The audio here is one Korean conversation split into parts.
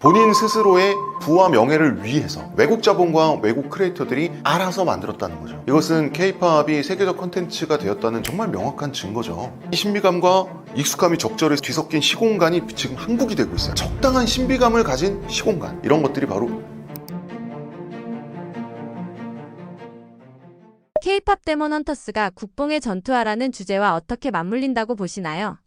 본인 스스로의 부와 명예를 위해서 외국 자본과 외국 크리에이터들이 알아서 만들었다는 거죠. 이것은 K-팝이 세계적 콘텐츠가 되었다는 정말 명확한 증거죠. 이 신비감과 익숙함이 적절히 뒤섞인 시공간이 지금 한국이 되고 있어요. 적당한 신비감을 가진 시공간, 이런 것들이 바로 K-팝 데몬 헌터스가 국뽕의 전투화라는 주제와 어떻게 맞물린다고 보시나요?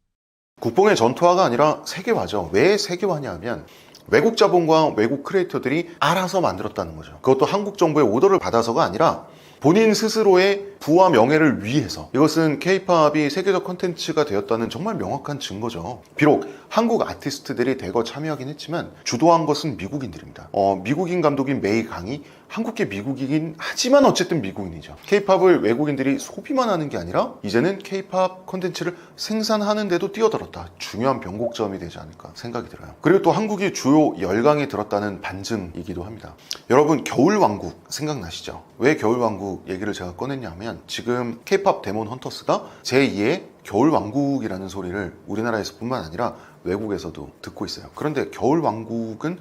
국뽕의 전투화가 아니라 세계화죠. 왜 세계화냐 하면 외국 자본과 외국 크리에이터들이 알아서 만들었다는 거죠. 그것도 한국 정부의 오더를 받아서가 아니라 본인 스스로의 부와 명예를 위해서. 이것은 K-팝이 세계적 콘텐츠가 되었다는 정말 명확한 증거죠. 비록 한국 아티스트들이 대거 참여하긴 했지만 주도한 것은 미국인들입니다. 미국인 감독인 메이 강이 한국계 미국이긴 하지만 어쨌든 미국인이죠. K-팝을 외국인들이 소비만 하는 게 아니라 이제는 K-팝 콘텐츠를 생산하는 데도 뛰어들었다. 중요한 변곡점이 되지 않을까 생각이 들어요. 그리고 또 한국이 주요 열강에 들었다는 반증이기도 합니다. 여러분, 겨울왕국 생각나시죠? 왜 겨울왕국 얘기를 제가 꺼냈냐 하면 지금 K-팝 데몬 헌터스가 제2의 겨울왕국이라는 소리를 우리나라에서 뿐만 아니라 외국에서도 듣고 있어요. 그런데 겨울왕국은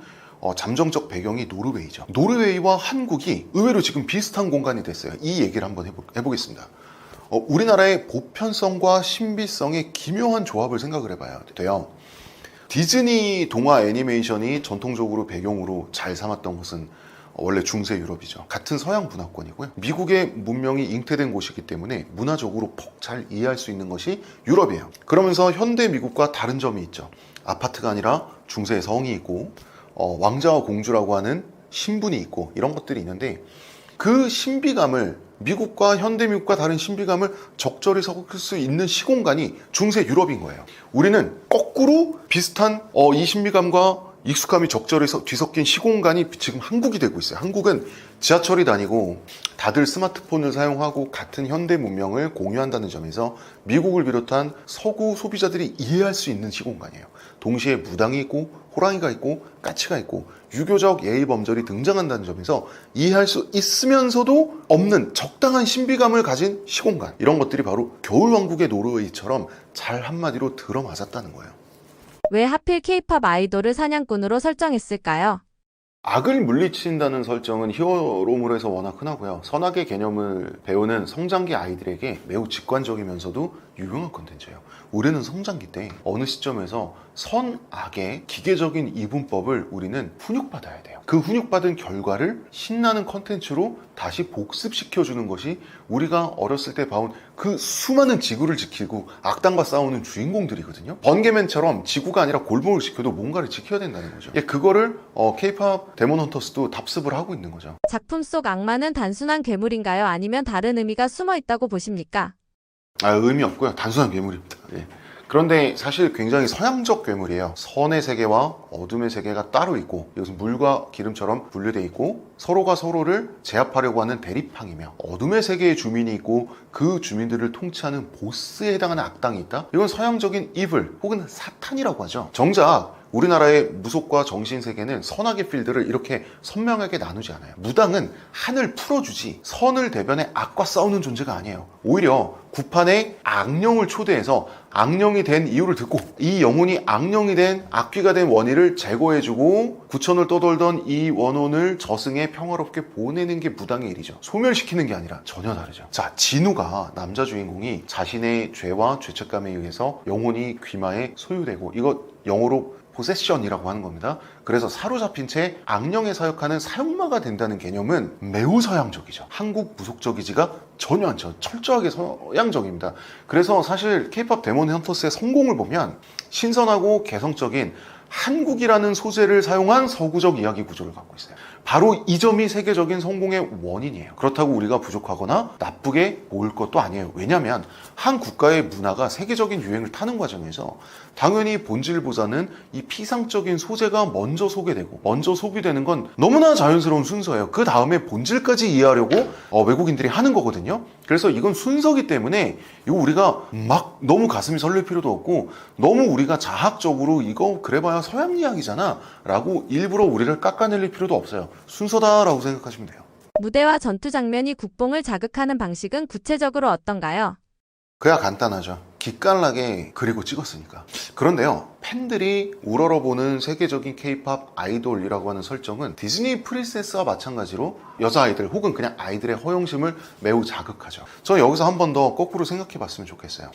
잠정적 배경이 노르웨이죠. 노르웨이와 한국이 의외로 지금 비슷한 공간이 됐어요. 이 얘기를 한번 해보겠습니다. 우리나라의 보편성과 신비성의 기묘한 조합을 생각을 해봐야 돼요. 디즈니 동화 애니메이션이 전통적으로 배경으로 잘 삼았던 곳은 원래 중세 유럽이죠. 같은 서양 문화권이고요. 미국의 문명이 잉태된 곳이기 때문에 문화적으로 폭 잘 이해할 수 있는 것이 유럽이에요. 그러면서 현대 미국과 다른 점이 있죠. 아파트가 아니라 중세의 성이 있고 왕자와 공주라고 하는 신분이 있고 이런 것들이 있는데 그 신비감을 미국과 현대 미국과 다른 신비감을 적절히 섞을 수 있는 시공간이 중세 유럽인 거예요. 우리는 거꾸로 비슷한 이 신비감과 익숙함이 적절히 뒤섞인 시공간이 지금 한국이 되고 있어요. 한국은 지하철이 다니고 다들 스마트폰을 사용하고 같은 현대 문명을 공유한다는 점에서 미국을 비롯한 서구 소비자들이 이해할 수 있는 시공간이에요. 동시에 무당이 있고 호랑이가 있고 까치가 있고 유교적 예의 범절이 등장한다는 점에서 이해할 수 있으면서도 없는 적당한 신비감을 가진 시공간, 이런 것들이 바로 겨울왕국의 노르웨이처럼 잘 한마디로 들어맞았다는 거예요. 왜 하필 K-팝 아이돌을 사냥꾼으로 설정했을까요? 악을 물리친다는 설정은 히어로물에서 워낙 흔하고요. 선악의 개념을 배우는 성장기 아이들에게 매우 직관적이면서도 유용한 콘텐츠예요. 우리는 성장기 때 어느 시점에서 선악의 기계적인 이분법을 우리는 훈육받아야 돼요. 그 훈육받은 결과를 신나는 콘텐츠로 다시 복습시켜주는 것이 우리가 어렸을 때 봐온 그 수많은 지구를 지키고 악당과 싸우는 주인공들이거든요. 번개맨처럼 지구가 아니라 골목을 지켜도 뭔가를 지켜야 된다는 거죠. 그거를 K-팝 데몬 헌터스도 답습을 하고 있는 거죠. 작품 속 악마는 단순한 괴물인가요? 아니면 다른 의미가 숨어 있다고 보십니까? 의미 없고요. 단순한 괴물입니다. 그런데 사실 굉장히 서양적 괴물이에요. 선의 세계와 어둠의 세계가 따로 있고 이것은 물과 기름처럼 분류되어 있고 서로가 서로를 제압하려고 하는 대립항이며 어둠의 세계의 주민이 있고 그 주민들을 통치하는 보스에 해당하는 악당이 있다. 이건 서양적인 이블 혹은 사탄이라고 하죠. 정작 우리나라의 무속과 정신세계는 선악의 필드를 이렇게 선명하게 나누지 않아요. 무당은 한을 풀어주지 선을 대변해 악과 싸우는 존재가 아니에요. 오히려 구판에 악령을 초대해서 악령이 된 이유를 듣고 이 영혼이 악령이 된 악귀가 된 원희를 제거해주고 구천을 떠돌던 이 원혼을 저승에 평화롭게 보내는 게 무당의 일이죠. 소멸시키는 게 아니라 전혀 다르죠. 자, 진우가 남자 주인공이 자신의 죄와 죄책감에 의해서 영혼이 귀마에 소유되고 이거 영어로 포세션이라고 하는 겁니다. 그래서 사로잡힌 채 악령에 사역하는 사형마가 된다는 개념은 매우 서양적이죠. 한국 무속적이지가 전혀 않죠. 철저하게 서양적입니다. 그래서 사실 K-팝 데몬 헌터스의 성공을 보면 신선하고 개성적인 한국이라는 소재를 사용한 서구적 이야기 구조를 갖고 있어요. 바로 이 점이 세계적인 성공의 원인이에요. 그렇다고 우리가 부족하거나 나쁘게 보일 것도 아니에요. 왜냐하면 한 국가의 문화가 세계적인 유행을 타는 과정에서 당연히 본질보다는 이 피상적인 소재가 먼저 소개되고 먼저 소비되는 건 너무나 자연스러운 순서예요. 그 다음에 본질까지 이해하려고 외국인들이 하는 거거든요. 그래서 이건 순서기 때문에 이거 우리가 막 너무 가슴이 설렐 필요도 없고 너무 우리가 자학적으로 이거 그래봐야 서양 이야기잖아 라고 일부러 우리를 깎아내릴 필요도 없어요. 순서다라고 생각하시면 돼요. 무대와 전투 장면이 국뽕을 자극하는 방식은 구체적으로 어떤가요? 그야 간단하죠. 기깔나게 그리고 찍었으니까. 그런데요, 팬들이 우러러보는 세계적인 케이팝 아이돌이라고 하는 설정은 디즈니 프린세스와 마찬가지로 여자아이들 혹은 그냥 아이들의 허영심을 매우 자극하죠. 저는 여기서 한 번 더 거꾸로 생각해 봤으면 좋겠어요.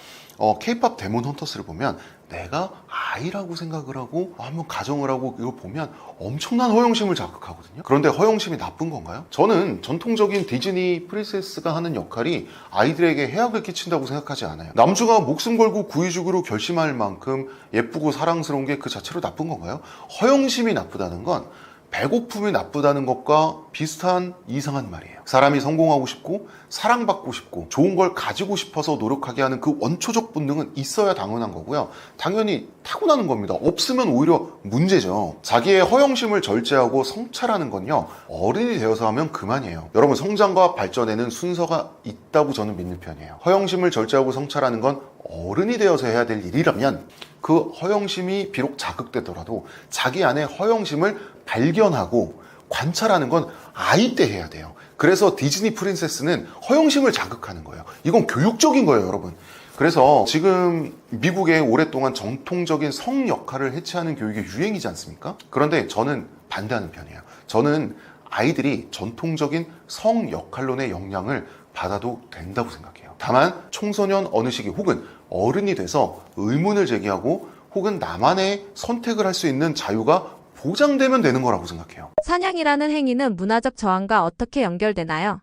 케이팝 데몬 헌터스를 보면 내가 아이라고 생각을 하고 한번 가정을 하고 이걸 보면 엄청난 허영심을 자극하거든요. 그런데 허영심이 나쁜 건가요? 저는 전통적인 디즈니 프린세스가 하는 역할이 아이들에게 해악을 끼친다고 생각하지 않아요. 남주가 목숨 걸고 구이죽으로 결심할 만큼 예쁘고 사랑스러운 게 그 자체로 나쁜 건가요? 허영심이 나쁘다는 건 배고픔이 나쁘다는 것과 비슷한 이상한 말이에요. 사람이 성공하고 싶고 사랑받고 싶고 좋은 걸 가지고 싶어서 노력하게 하는 그 원초적 본능은 있어야 당연한 거고요. 당연히 타고나는 겁니다. 없으면 오히려 문제죠. 자기의 허영심을 절제하고 성찰하는 건요, 어른이 되어서 하면 그만이에요. 여러분, 성장과 발전에는 순서가 있다고 저는 믿는 편이에요. 허영심을 절제하고 성찰하는 건 어른이 되어서 해야 될 일이라면 그 허영심이 비록 자극되더라도 자기 안에 허영심을 발견하고 관찰하는 건 아이 때 해야 돼요. 그래서 디즈니 프린세스는 허영심을 자극하는 거예요. 이건 교육적인 거예요, 여러분. 그래서 지금 미국에 오랫동안 정통적인 성 역할을 해체하는 교육이 유행이지 않습니까? 그런데 저는 반대하는 편이에요. 저는 아이들이 전통적인 성 역할론의 영향을 받아도 된다고 생각해요. 다만 청소년 어느 시기 혹은 어른이 돼서 의문을 제기하고 혹은 나만의 선택을 할 수 있는 자유가 보장되면 되는 거라고 생각해요. 사냥이라는 행위는 문화적 저항과 어떻게 연결되나요?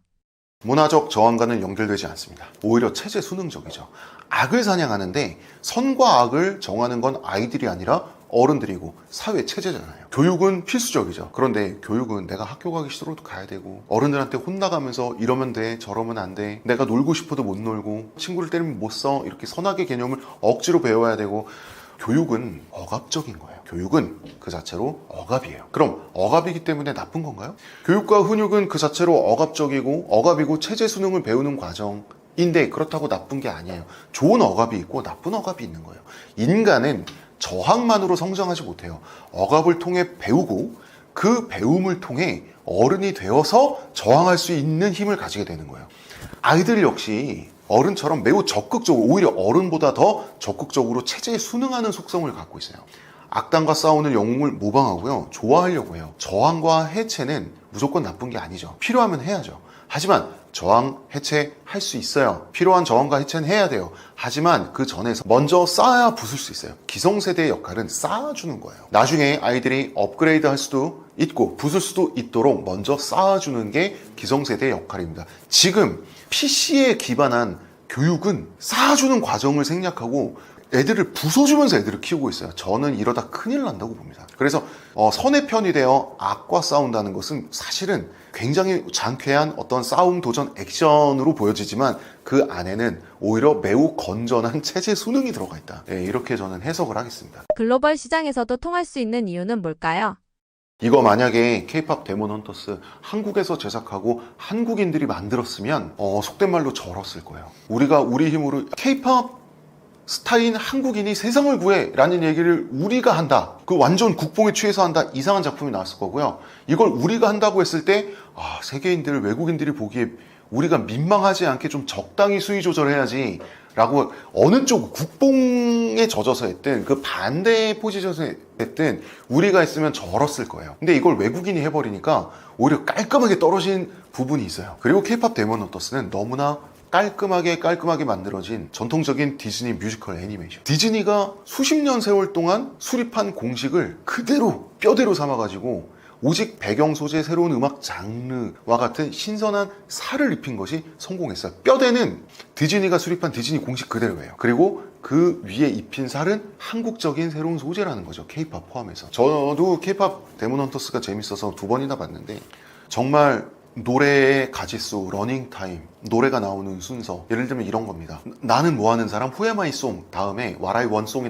문화적 저항과는 연결되지 않습니다. 오히려 체제 수능적이죠. 악을 사냥하는데 선과 악을 정하는 건 아이들이 아니라 어른들이고 사회 체제잖아요. 교육은 필수적이죠. 그런데 교육은 내가 학교 가기 싫어도 가야 되고 어른들한테 혼나가면서 이러면 돼 저러면 안 돼, 내가 놀고 싶어도 못 놀고 친구를 때리면 못 써, 이렇게 선악의 개념을 억지로 배워야 되고, 교육은 억압적인 거예요. 교육은 그 자체로 억압이에요. 그럼 억압이기 때문에 나쁜 건가요? 교육과 훈육은 그 자체로 억압적이고 억압이고 체제 수능을 배우는 과정인데 그렇다고 나쁜 게 아니에요. 좋은 억압이 있고 나쁜 억압이 있는 거예요. 인간은 저항만으로 성장하지 못해요. 억압을 통해 배우고 그 배움을 통해 어른이 되어서 저항할 수 있는 힘을 가지게 되는 거예요. 아이들 역시 어른처럼 매우 적극적으로, 오히려 어른보다 더 적극적으로 체제에 순응하는 속성을 갖고 있어요. 악당과 싸우는 영웅을 모방하고요, 좋아하려고 해요. 저항과 해체는 무조건 나쁜 게 아니죠. 필요하면 해야죠. 하지만 저항, 해체할 수 있어요. 필요한 저항과 해체는 해야 돼요. 하지만 그 전에서 먼저 쌓아야 부술 수 있어요. 기성세대의 역할은 쌓아주는 거예요. 나중에 아이들이 업그레이드 할 수도 있고 부술 수도 있도록 먼저 쌓아주는 게 기성세대의 역할입니다. 지금 PC에 기반한 교육은 쌓아주는 과정을 생략하고 애들을 부숴주면서 애들을 키우고 있어요. 저는 이러다 큰일 난다고 봅니다. 그래서 선의 편이 되어 악과 싸운다는 것은 사실은 굉장히 장쾌한 어떤 싸움, 도전, 액션으로 보여지지만 그 안에는 오히려 매우 건전한 체제 수능이 들어가 있다. 네, 이렇게 저는 해석을 하겠습니다. 글로벌 시장에서도 통할 수 있는 이유는 뭘까요? 이거 만약에 케이팝 데몬 헌터스 한국에서 제작하고 한국인들이 만들었으면 속된 말로 절었을 거예요. 우리가 우리 힘으로 케이팝 스타인 한국인이 세상을 구해 라는 얘기를 우리가 한다, 그 완전 국뽕에 취해서 한다, 이상한 작품이 나왔을 거고요. 이걸 우리가 한다고 했을 때 세계인들, 외국인들이 보기에 우리가 민망하지 않게 좀 적당히 수위 조절해야지 라고 어느 쪽 국뽕에 젖어서 했든 그 반대 포지션에서 했든 우리가 했으면 절었을 거예요. 근데 이걸 외국인이 해버리니까 오히려 깔끔하게 떨어진 부분이 있어요. 그리고 케이팝 데몬 헌터스는 너무나 깔끔하게 만들어진 전통적인 디즈니 뮤지컬 애니메이션. 디즈니가 수십 년 세월 동안 수립한 공식을 그대로 뼈대로 삼아가지고 오직 배경 소재, 새로운 음악 장르와 같은 신선한 살을 입힌 것이 성공했어요. 뼈대는 디즈니가 수립한 디즈니 공식 그대로예요. 그리고 그 위에 입힌 살은 한국적인 새로운 소재라는 거죠. 케이팝 포함해서. 저도 케이팝 데몬 헌터스가 재밌어서 2번이나 봤는데 정말 노래의 가지수, 러닝타임, 노래가 나오는 순서, 예를 들면 이런 겁니다. 나는 뭐 하는 사람, Who am I song 다음에 What I want song이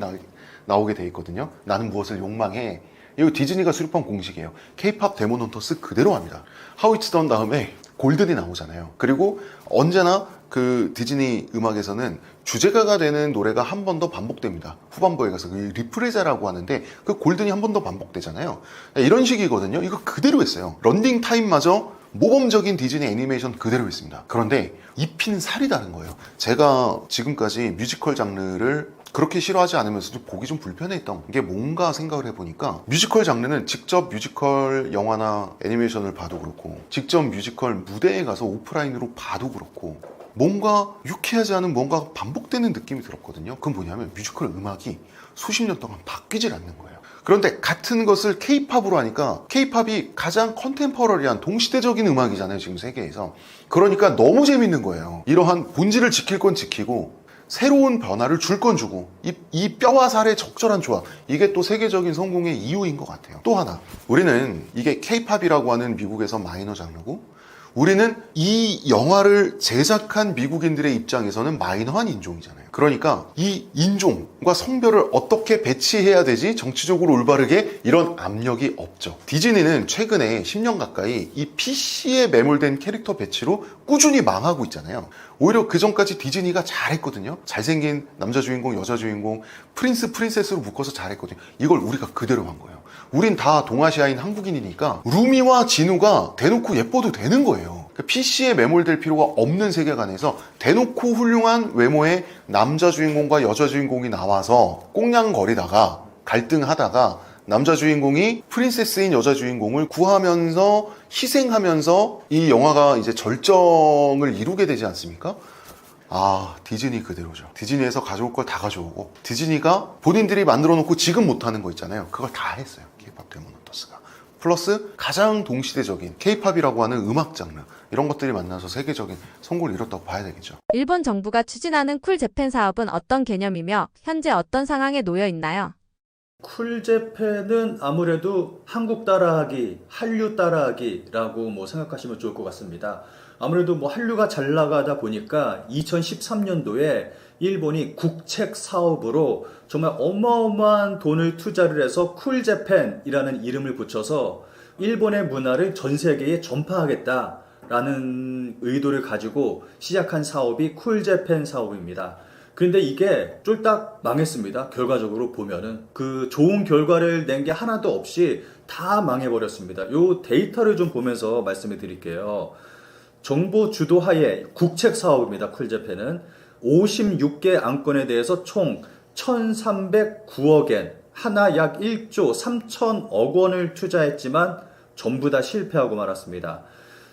나오게 돼 있거든요. 나는 무엇을 욕망해. 이거 디즈니가 수립한 공식이에요. 케이팝 데몬 헌터스 그대로 합니다. How It's Done 다음에 골든이 나오잖아요. 그리고 언제나 그 디즈니 음악에서는 주제가가 되는 노래가 한 번 더 반복됩니다. 후반부에 가서 그 리프레자라고 하는데 그 골든이 한 번 더 반복되잖아요. 이런 식이거든요. 이거 그대로 했어요. 런닝 타임마저 모범적인 디즈니 애니메이션 그대로 했습니다. 그런데 입힌 살이 다른 거예요. 제가 지금까지 뮤지컬 장르를 그렇게 싫어하지 않으면서도 보기 좀 불편했던 게 뭔가 생각을 해보니까 뮤지컬 장르는 직접 뮤지컬 영화나 애니메이션을 봐도 그렇고 직접 뮤지컬 무대에 가서 오프라인으로 봐도 그렇고 뭔가 유쾌하지 않은 뭔가 반복되는 느낌이 들었거든요. 그건 뭐냐면 뮤지컬 음악이 수십 년 동안 바뀌질 않는 거예요. 그런데 같은 것을 K-팝으로 하니까 K-팝이 가장 컨템퍼러리한 동시대적인 음악이잖아요, 지금 세계에서. 그러니까 너무 재밌는 거예요. 이러한 본질을 지킬 건 지키고 새로운 변화를 줄 건 주고 이 뼈와 살의 적절한 조합, 이게 또 세계적인 성공의 이유인 것 같아요. 또 하나, 우리는 이게 K-팝이라고 하는 미국에서 마이너 장르고 우리는 이 영화를 제작한 미국인들의 입장에서는 마이너한 인종이잖아요. 그러니까 이 인종과 성별을 어떻게 배치해야 되지? 정치적으로 올바르게, 이런 압력이 없죠. 디즈니는 최근에 10년 가까이 이 PC에 매몰된 캐릭터 배치로 꾸준히 망하고 있잖아요. 오히려 그 전까지 디즈니가 잘했거든요. 잘생긴 남자 주인공, 여자 주인공, 프린세스로 묶어서 잘했거든요. 이걸 우리가 그대로 한 거예요. 우린 다 동아시아인 한국인이니까 루미와 진우가 대놓고 예뻐도 되는 거예요. PC에 매몰될 필요가 없는 세계관에서 대놓고 훌륭한 외모의 남자 주인공과 여자 주인공이 나와서 꽁냥거리다가 갈등하다가 남자 주인공이 프린세스인 여자 주인공을 구하면서 희생하면서 이 영화가 이제 절정을 이루게 되지 않습니까? 아, 디즈니 그대로죠. 디즈니에서 가져올 걸 다 가져오고 디즈니가 본인들이 만들어 놓고 지금 못하는 거 있잖아요. 그걸 다 했어요. K-팝 데모노터스가. 플러스 가장 동시대적인 K-팝이라고 하는 음악 장르, 이런 것들이 만나서 세계적인 성공을 이뤘다고 봐야 되겠죠. 일본 정부가 추진하는 쿨 재팬 사업은 어떤 개념이며 현재 어떤 상황에 놓여 있나요? 쿨재팬은 아무래도 한국 따라하기, 한류 따라하기라고 생각하시면 좋을 것 같습니다. 아무래도 한류가 잘 나가다 보니까 2013년도에 일본이 국책 사업으로 정말 어마어마한 돈을 투자를 해서 쿨재팬이라는 이름을 붙여서 일본의 문화를 전 세계에 전파하겠다라는 의도를 가지고 시작한 사업이 쿨재팬 사업입니다. 그런데 이게 쫄딱 망했습니다. 결과적으로 보면은 그 좋은 결과를 낸 게 하나도 없이 다 망해버렸습니다. 요 데이터를 좀 보면서 말씀을 드릴게요. 정부 주도하에 국책 사업입니다. 쿨재팬은 56개 안건에 대해서 총 1,309억엔, 하나 약 1조 3천억 원을 투자했지만 전부 다 실패하고 말았습니다.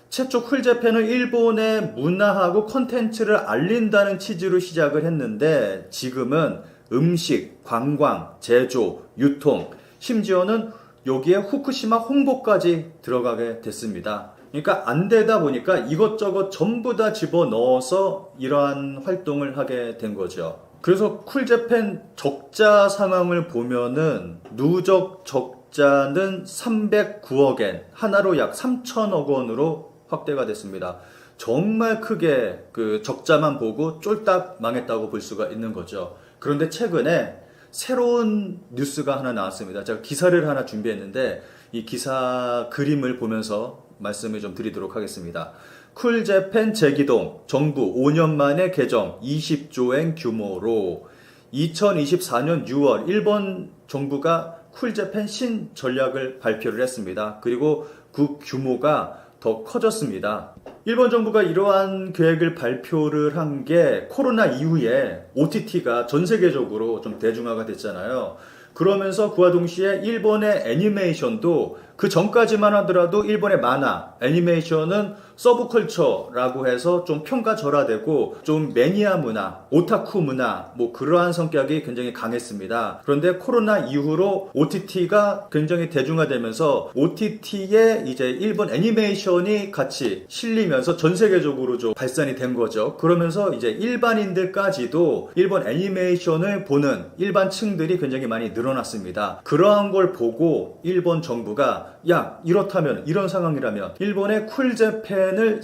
최초 쿨재팬은 일본의 문화하고 콘텐츠를 알린다는 취지로 시작을 했는데 지금은 음식, 관광, 제조, 유통, 심지어는 여기에 후쿠시마 홍보까지 들어가게 됐습니다. 그러니까 안 되다 보니까 이것저것 전부 다 집어넣어서 이러한 활동을 하게 된 거죠. 그래서 쿨재팬 적자 상황을 보면은 누적 적자는 309억엔, 하나로 약 3천억 원으로 확대가 됐습니다. 정말 크게 그 적자만 보고 쫄딱 망했다고 볼 수가 있는 거죠. 그런데 최근에 새로운 뉴스가 하나 나왔습니다. 제가 기사를 하나 준비했는데 이 기사 그림을 보면서 말씀을 좀 드리도록 하겠습니다. 쿨재팬 재기동, 정부 5년 만에 개정 20조엔 규모로 2024년 6월 일본 정부가 쿨재팬 신전략을 발표를 했습니다. 그리고 그 규모가 더 커졌습니다. 일본 정부가 이러한 계획을 발표를 한 게 코로나 이후에 OTT가 전 세계적으로 좀 대중화가 됐잖아요. 그러면서 그와 동시에 일본의 애니메이션도 그 전까지만 하더라도 일본의 만화, 애니메이션은 서브컬처라고 해서 좀 평가절하되고 좀 매니아 문화, 오타쿠 문화 그러한 성격이 굉장히 강했습니다. 그런데 코로나 이후로 OTT가 굉장히 대중화되면서 OTT에 이제 일본 애니메이션이 같이 실리면서 전 세계적으로 좀 발산이 된 거죠. 그러면서 이제 일반인들까지도 일본 애니메이션을 보는 일반층들이 굉장히 많이 늘어났습니다. 그러한 걸 보고 일본 정부가 야, 이렇다면, 이런 상황이라면 일본의 쿨재팬을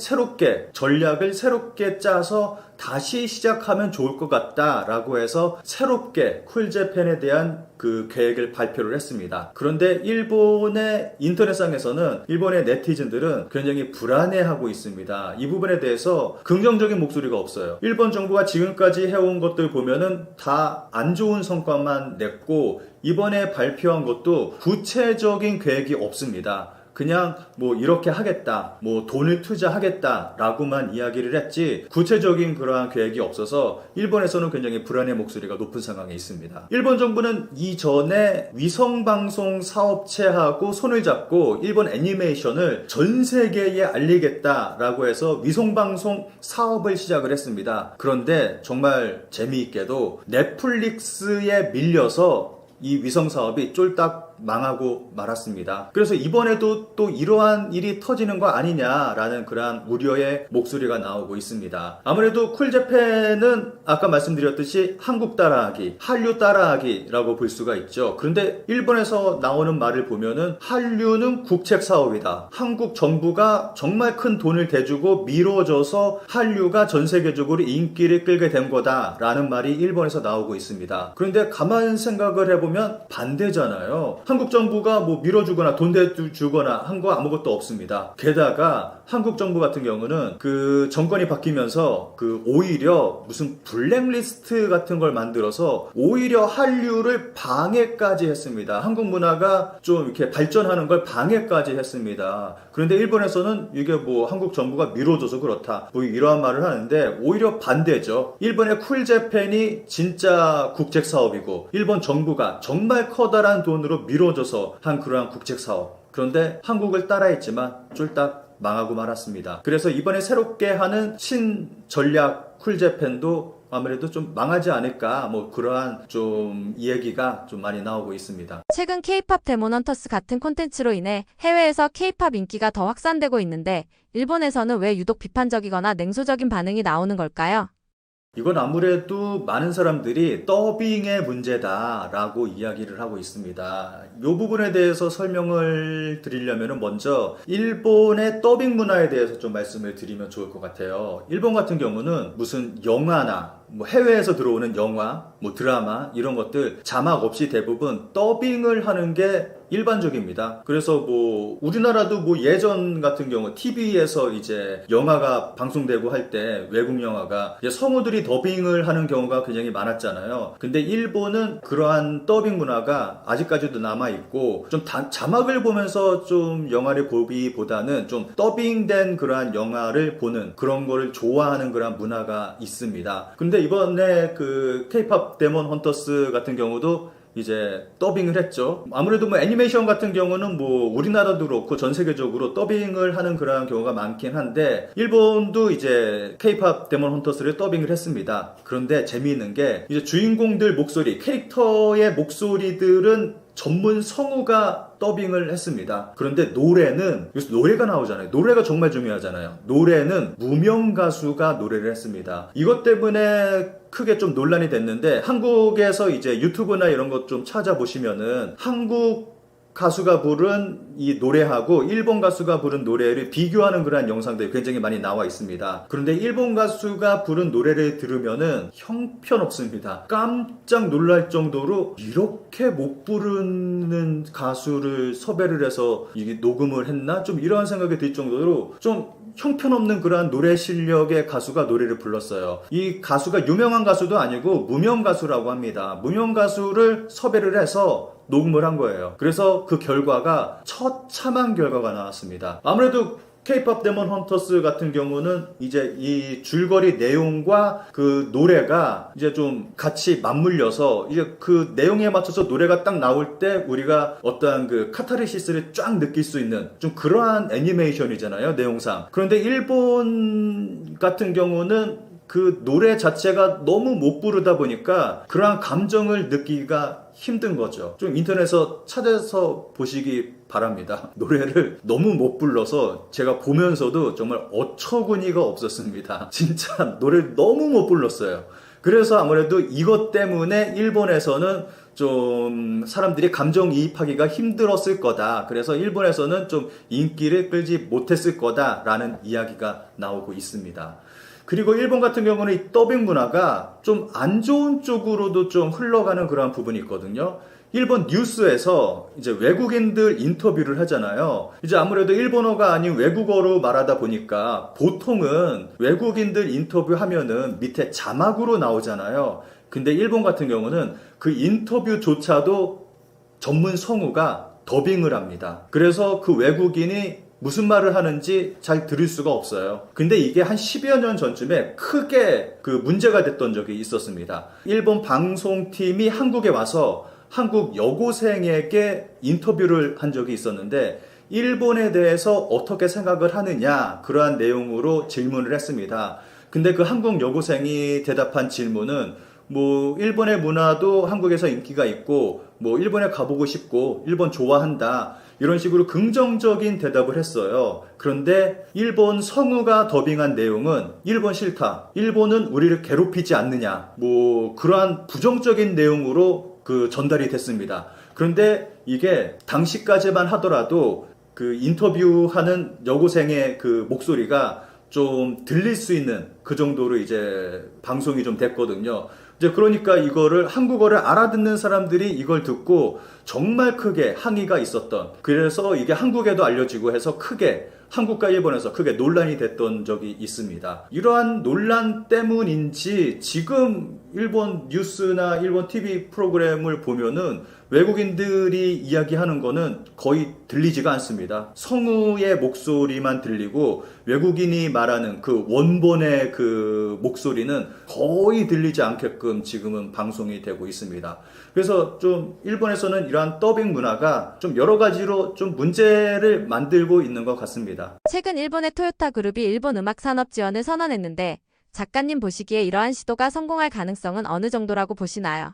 전략을 새롭게 짜서 다시 시작하면 좋을 것 같다라고 해서 새롭게 쿨재팬에 대한 그 계획을 발표를 했습니다. 그런데 일본의 인터넷상에서는 일본의 네티즌들은 굉장히 불안해하고 있습니다. 이 부분에 대해서 긍정적인 목소리가 없어요. 일본 정부가 지금까지 해온 것들 보면은 다 안 좋은 성과만 냈고 이번에 발표한 것도 구체적인 계획이 없습니다. 그냥 뭐 이렇게 하겠다, 뭐 돈을 투자하겠다라고만 이야기를 했지 구체적인 그러한 계획이 없어서 일본에서는 굉장히 불안의 목소리가 높은 상황에 있습니다. 일본 정부는 이전에 위성방송 사업체하고 손을 잡고 일본 애니메이션을 전 세계에 알리겠다라고 해서 위성방송 사업을 시작을 했습니다. 그런데 정말 재미있게도 넷플릭스에 밀려서 이 위성 사업이 쫄딱 망하고 말았습니다. 그래서 이번에도 또 이러한 일이 터지는 거 아니냐라는 그런 우려의 목소리가 나오고 있습니다. 아무래도 쿨재팬은 아까 말씀드렸듯이 한국 따라하기, 한류 따라하기라고 볼 수가 있죠. 그런데 일본에서 나오는 말을 보면은 한류는 국책 사업이다. 한국 정부가 정말 큰 돈을 대주고 밀어줘서 한류가 전 세계적으로 인기를 끌게 된 거다라는 말이 일본에서 나오고 있습니다. 그런데 가만 생각을 해보면 반대잖아요. 한국 정부가 뭐 밀어주거나 돈 대주거나 한 거 아무것도 없습니다. 게다가 한국 정부 같은 경우는 그 정권이 바뀌면서 그 오히려 무슨 블랙리스트 같은 걸 만들어서 오히려 한류를 방해까지 했습니다. 한국 문화가 좀 이렇게 발전하는 걸 방해까지 했습니다. 그런데 일본에서는 이게 뭐 한국 정부가 밀어줘서 그렇다, 뭐 이러한 말을 하는데 오히려 반대죠. 일본의 쿨재팬이 진짜 국책 사업이고 일본 정부가 정말 커다란 돈으로 밀어줘서 한 그러한 국책 사업. 그런데 한국을 따라했지만 쫄딱 망하고 말았습니다. 그래서 이번에 새롭게 하는 신전략 쿨재팬도 아무래도 좀 망하지 않을까, 뭐 그러한 좀 이야기가 좀 많이 나오고 있습니다. 최근 K-팝 데몬헌터스 같은 콘텐츠로 인해 해외에서 K-팝 인기가 더 확산되고 있는데 일본에서는 왜 유독 비판적이거나 냉소적인 반응이 나오는 걸까요? 이건 아무래도 많은 사람들이 더빙의 문제다라고 이야기를 하고 있습니다. 이 부분에 대해서 설명을 드리려면 먼저 일본의 더빙 문화에 대해서 좀 말씀을 드리면 좋을 것 같아요. 일본 같은 경우는 무슨 영화나 뭐 해외에서 들어오는 영화, 뭐 드라마 이런 것들 자막 없이 대부분 더빙을 하는 게 일반적입니다. 그래서 뭐 우리나라도 뭐 예전 같은 경우 TV에서 이제 영화가 방송되고 할 때 외국 영화가 이제 성우들이 더빙을 하는 경우가 굉장히 많았잖아요. 근데 일본은 그러한 더빙 문화가 아직까지도 남아 있고 좀 자막을 보면서 좀 영화를 보기보다는 좀 더빙된 그러한 영화를 보는 그런 거를 좋아하는 그런 문화가 있습니다. 근데 이번에 그 K-팝 데몬 헌터스 같은 경우도 이제 더빙을 했죠. 아무래도 뭐 애니메이션 같은 경우는 뭐 우리나라도 그렇고 전 세계적으로 더빙을 하는 그런 경우가 많긴 한데 일본도 이제 K-팝 데몬 헌터스를 더빙을 했습니다. 그런데 재미있는 게 이제 주인공들 목소리, 캐릭터의 목소리들은 전문 성우가 더빙을 했습니다. 그런데 노래는, 여기서 노래가 나오잖아요. 노래가 정말 중요하잖아요. 노래는 무명 가수가 노래를 했습니다. 이것 때문에 크게 좀 논란이 됐는데 한국에서 이제 유튜브나 이런 것 좀 찾아보시면은 한국 가수가 부른 이 노래하고 일본 가수가 부른 노래를 비교하는 그런 영상들이 굉장히 많이 나와 있습니다. 그런데 일본 가수가 부른 노래를 들으면은 형편없습니다. 깜짝 놀랄 정도로 이렇게 못 부르는 가수를 섭외를 해서 이게 녹음을 했나? 좀 이러한 생각이 들 정도로 좀 형편없는 그러한 노래 실력의 가수가 노래를 불렀어요. 이 가수가 유명한 가수도 아니고 무명 가수라고 합니다. 무명 가수를 섭외를 해서 녹음을 한 거예요. 그래서 그 결과가 처참한 결과가 나왔습니다. 아무래도 K-팝 데몬 헌터스 같은 경우는 이제 이 줄거리 내용과 그 노래가 이제 좀 같이 맞물려서 이제 그 내용에 맞춰서 노래가 딱 나올 때 우리가 어떠한 그 카타르시스를 쫙 느낄 수 있는 좀 그러한 애니메이션이잖아요, 내용상. 그런데 일본 같은 경우는 그 노래 자체가 너무 못 부르다 보니까 그러한 감정을 느끼기가 힘든 거죠. 좀 인터넷에서 찾아서 보시기 바랍니다. 노래를 너무 못 불러서 제가 보면서도 정말 어처구니가 없었습니다. 진짜 노래를 너무 못 불렀어요. 그래서 아무래도 이것 때문에 일본에서는 좀 사람들이 감정이입하기가 힘들었을 거다. 그래서 일본에서는 좀 인기를 끌지 못했을 거다라는 이야기가 나오고 있습니다. 그리고 일본 같은 경우는 이 더빙 문화가 좀 안 좋은 쪽으로도 좀 흘러가는 그런 부분이 있거든요. 일본 뉴스에서 이제 외국인들 인터뷰를 하잖아요. 이제 아무래도 일본어가 아닌 외국어로 말하다 보니까 보통은 외국인들 인터뷰하면은 밑에 자막으로 나오잖아요. 근데 일본 같은 경우는 그 인터뷰조차도 전문 성우가 더빙을 합니다. 그래서 그 외국인이 무슨 말을 하는지 잘 들을 수가 없어요. 근데 이게 한 10여 년 전쯤에 크게 그 문제가 됐던 적이 있었습니다. 일본 방송팀이 한국에 와서 한국 여고생에게 인터뷰를 한 적이 있었는데 일본에 대해서 어떻게 생각을 하느냐 그러한 내용으로 질문을 했습니다. 근데 그 한국 여고생이 대답한 질문은 뭐 일본의 문화도 한국에서 인기가 있고 뭐 일본에 가보고 싶고 일본 좋아한다 이런 식으로 긍정적인 대답을 했어요. 그런데 일본 성우가 더빙한 내용은 일본 싫다, 일본은 우리를 괴롭히지 않느냐 뭐 그러한 부정적인 내용으로 그 전달이 됐습니다. 그런데 이게 당시까지만 하더라도 그 인터뷰하는 여고생의 그 목소리가 좀 들릴 수 있는 그 정도로 이제 방송이 좀 됐거든요. 이제 그러니까 이거를 한국어를 알아듣는 사람들이 이걸 듣고 정말 크게 항의가 있었던, 그래서 이게 한국에도 알려지고 해서 크게 한국과 일본에서 크게 논란이 됐던 적이 있습니다. 이러한 논란 때문인지 지금 일본 뉴스나 일본 TV 프로그램을 보면은 외국인들이 이야기하는 거는 거의 들리지가 않습니다. 성우의 목소리만 들리고 외국인이 말하는 그 원본의 그 목소리는 거의 들리지 않게끔 지금은 방송이 되고 있습니다. 그래서 좀 일본에서는 이러한 더빙 문화가 좀 여러 가지로 좀 문제를 만들고 있는 것 같습니다. 최근 일본의 토요타 그룹이 일본 음악 산업 지원을 선언했는데 작가님 보시기에 이러한 시도가 성공할 가능성은 어느 정도라고 보시나요?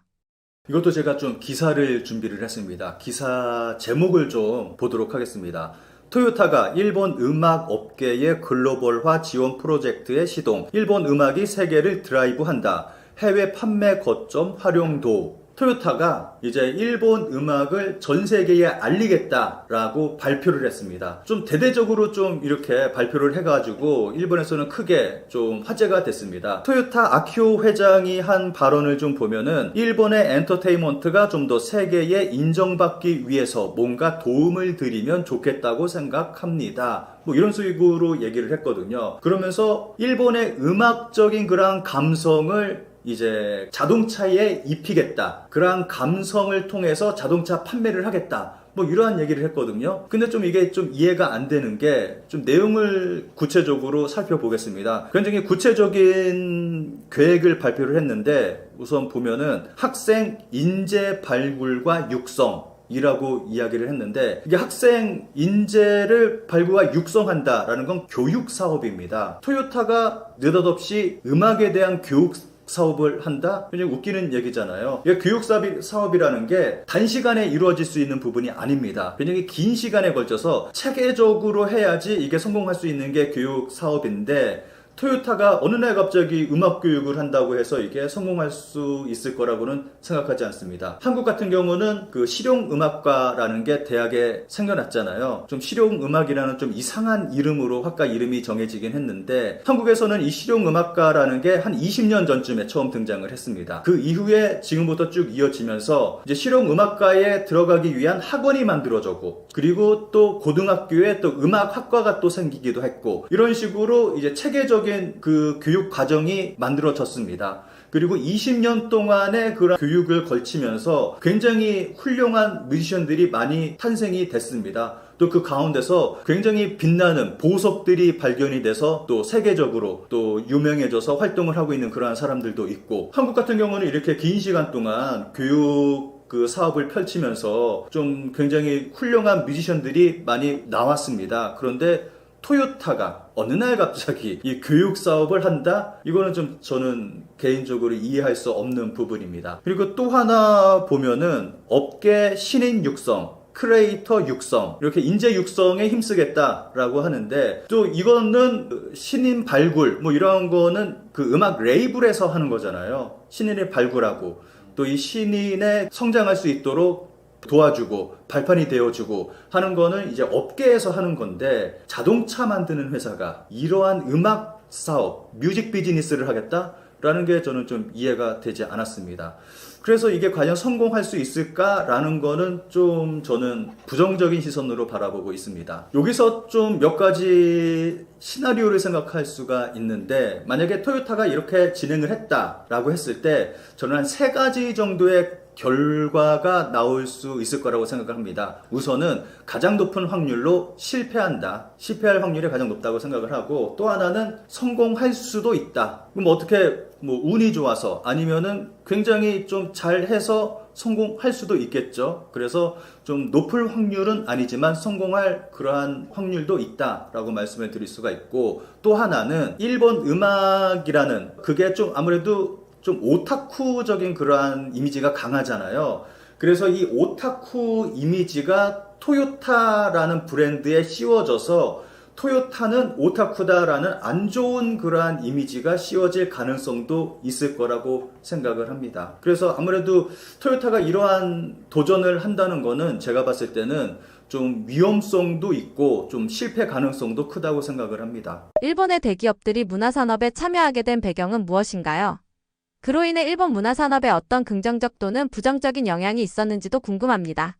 이것도 제가 좀 기사를 준비를 했습니다. 기사 제목을 좀 보도록 하겠습니다. 토요타가 일본 음악 업계의 글로벌화 지원 프로젝트의 시동, 일본 음악이 세계를 드라이브한다. 해외 판매 거점 활용도. 토요타가 이제 일본 음악을 전 세계에 알리겠다라고 발표를 했습니다. 좀 대대적으로 좀 이렇게 발표를 해가지고 일본에서는 크게 좀 화제가 됐습니다. 토요타 아키오 회장이 한 발언을 좀 보면은 일본의 엔터테인먼트가 좀 더 세계에 인정받기 위해서 뭔가 도움을 드리면 좋겠다고 생각합니다. 뭐 이런 식으로 얘기를 했거든요. 그러면서 일본의 음악적인 그런 감성을 이제 자동차에 입히겠다. 그러한 감성을 통해서 자동차 판매를 하겠다. 뭐 이러한 얘기를 했거든요. 근데 좀 이게 좀 이해가 안 되는 게 좀 내용을 구체적으로 살펴보겠습니다. 굉장히 구체적인 계획을 발표를 했는데 우선 보면은 학생 인재 발굴과 육성 이라고 이야기를 했는데 이게 학생 인재를 발굴과 육성한다라는 건 교육 사업입니다. 토요타가 느닷없이 음악에 대한 교육 사업을 한다? 굉장히 웃기는 얘기잖아요. 이게 교육 사업이라는 게 단시간에 이루어질 수 있는 부분이 아닙니다. 굉장히 긴 시간에 걸쳐서 체계적으로 해야지 이게 성공할 수 있는 게 교육 사업인데 토요타가 어느 날 갑자기 음악 교육을 한다고 해서 이게 성공할 수 있을 거라고는 생각하지 않습니다. 한국 같은 경우는 그 실용음악과라는 게 대학에 생겨났잖아요. 좀 실용음악이라는 좀 이상한 이름으로 학과 이름이 정해지긴 했는데 한국에서는 이 실용음악과라는 게 한 20년 전쯤에 처음 등장을 했습니다. 그 이후에 지금부터 쭉 이어지면서 이제 실용음악과에 들어가기 위한 학원이 만들어졌고 그리고 또 고등학교에 또 음악학과가 또 생기기도 했고 이런 식으로 이제 체계적인 그 교육 과정이 만들어졌습니다. 그리고 20년 동안의 그런 교육을 걸치면서 굉장히 훌륭한 뮤지션들이 많이 탄생이 됐습니다. 또 그 가운데서 굉장히 빛나는 보석들이 발견이 돼서 또 세계적으로 또 유명해져서 활동을 하고 있는 그러한 사람들도 있고 한국 같은 경우는 이렇게 긴 시간 동안 교육 그 사업을 펼치면서 좀 굉장히 훌륭한 뮤지션들이 많이 나왔습니다. 그런데 토요타가 어느 날 갑자기 이 교육 사업을 한다? 이거는 좀 저는 개인적으로 이해할 수 없는 부분입니다. 그리고 또 하나 보면은 업계 신인 육성, 크리에이터 육성, 이렇게 인재 육성에 힘쓰겠다라고 하는데 또 이거는 신인 발굴 뭐 이런 거는 그 음악 레이블에서 하는 거잖아요. 신인을 발굴하고 또 이 신인의 성장할 수 있도록 도와주고 발판이 되어주고 하는 거는 이제 업계에서 하는 건데 자동차 만드는 회사가 이러한 음악 사업, 뮤직 비즈니스를 하겠다라는 게 저는 좀 이해가 되지 않았습니다. 그래서 이게 과연 성공할 수 있을까라는 거는 좀 저는 부정적인 시선으로 바라보고 있습니다. 여기서 좀 몇 가지 시나리오를 생각할 수가 있는데 만약에 토요타가 이렇게 진행을 했다라고 했을 때 저는 한 3가지 정도의 결과가 나올 수 있을 거라고 생각을 합니다. 우선은 가장 높은 확률로 실패할 확률이 가장 높다고 생각을 하고, 또 하나는 성공할 수도 있다. 그럼 어떻게 운이 좋아서 아니면은 굉장히 좀 잘해서 성공할 수도 있겠죠. 그래서 좀 높을 확률은 아니지만 성공할 그러한 확률도 있다라고 말씀을 드릴 수가 있고, 또 하나는 일본 음악이라는 그게 좀 아무래도 좀 오타쿠적인 그러한 이미지가 강하잖아요. 그래서 이 오타쿠 이미지가 토요타라는 브랜드에 씌워져서 토요타는 오타쿠다라는 안 좋은 그러한 이미지가 씌워질 가능성도 있을 거라고 생각을 합니다. 그래서 아무래도 토요타가 이러한 도전을 한다는 거는 제가 봤을 때는 좀 위험성도 있고 좀 실패 가능성도 크다고 생각을 합니다. 일본의 대기업들이 문화산업에 참여하게 된 배경은 무엇인가요? 그로 인해 일본 문화산업에 어떤 긍정적 또는 부정적인 영향이 있었는지도 궁금합니다.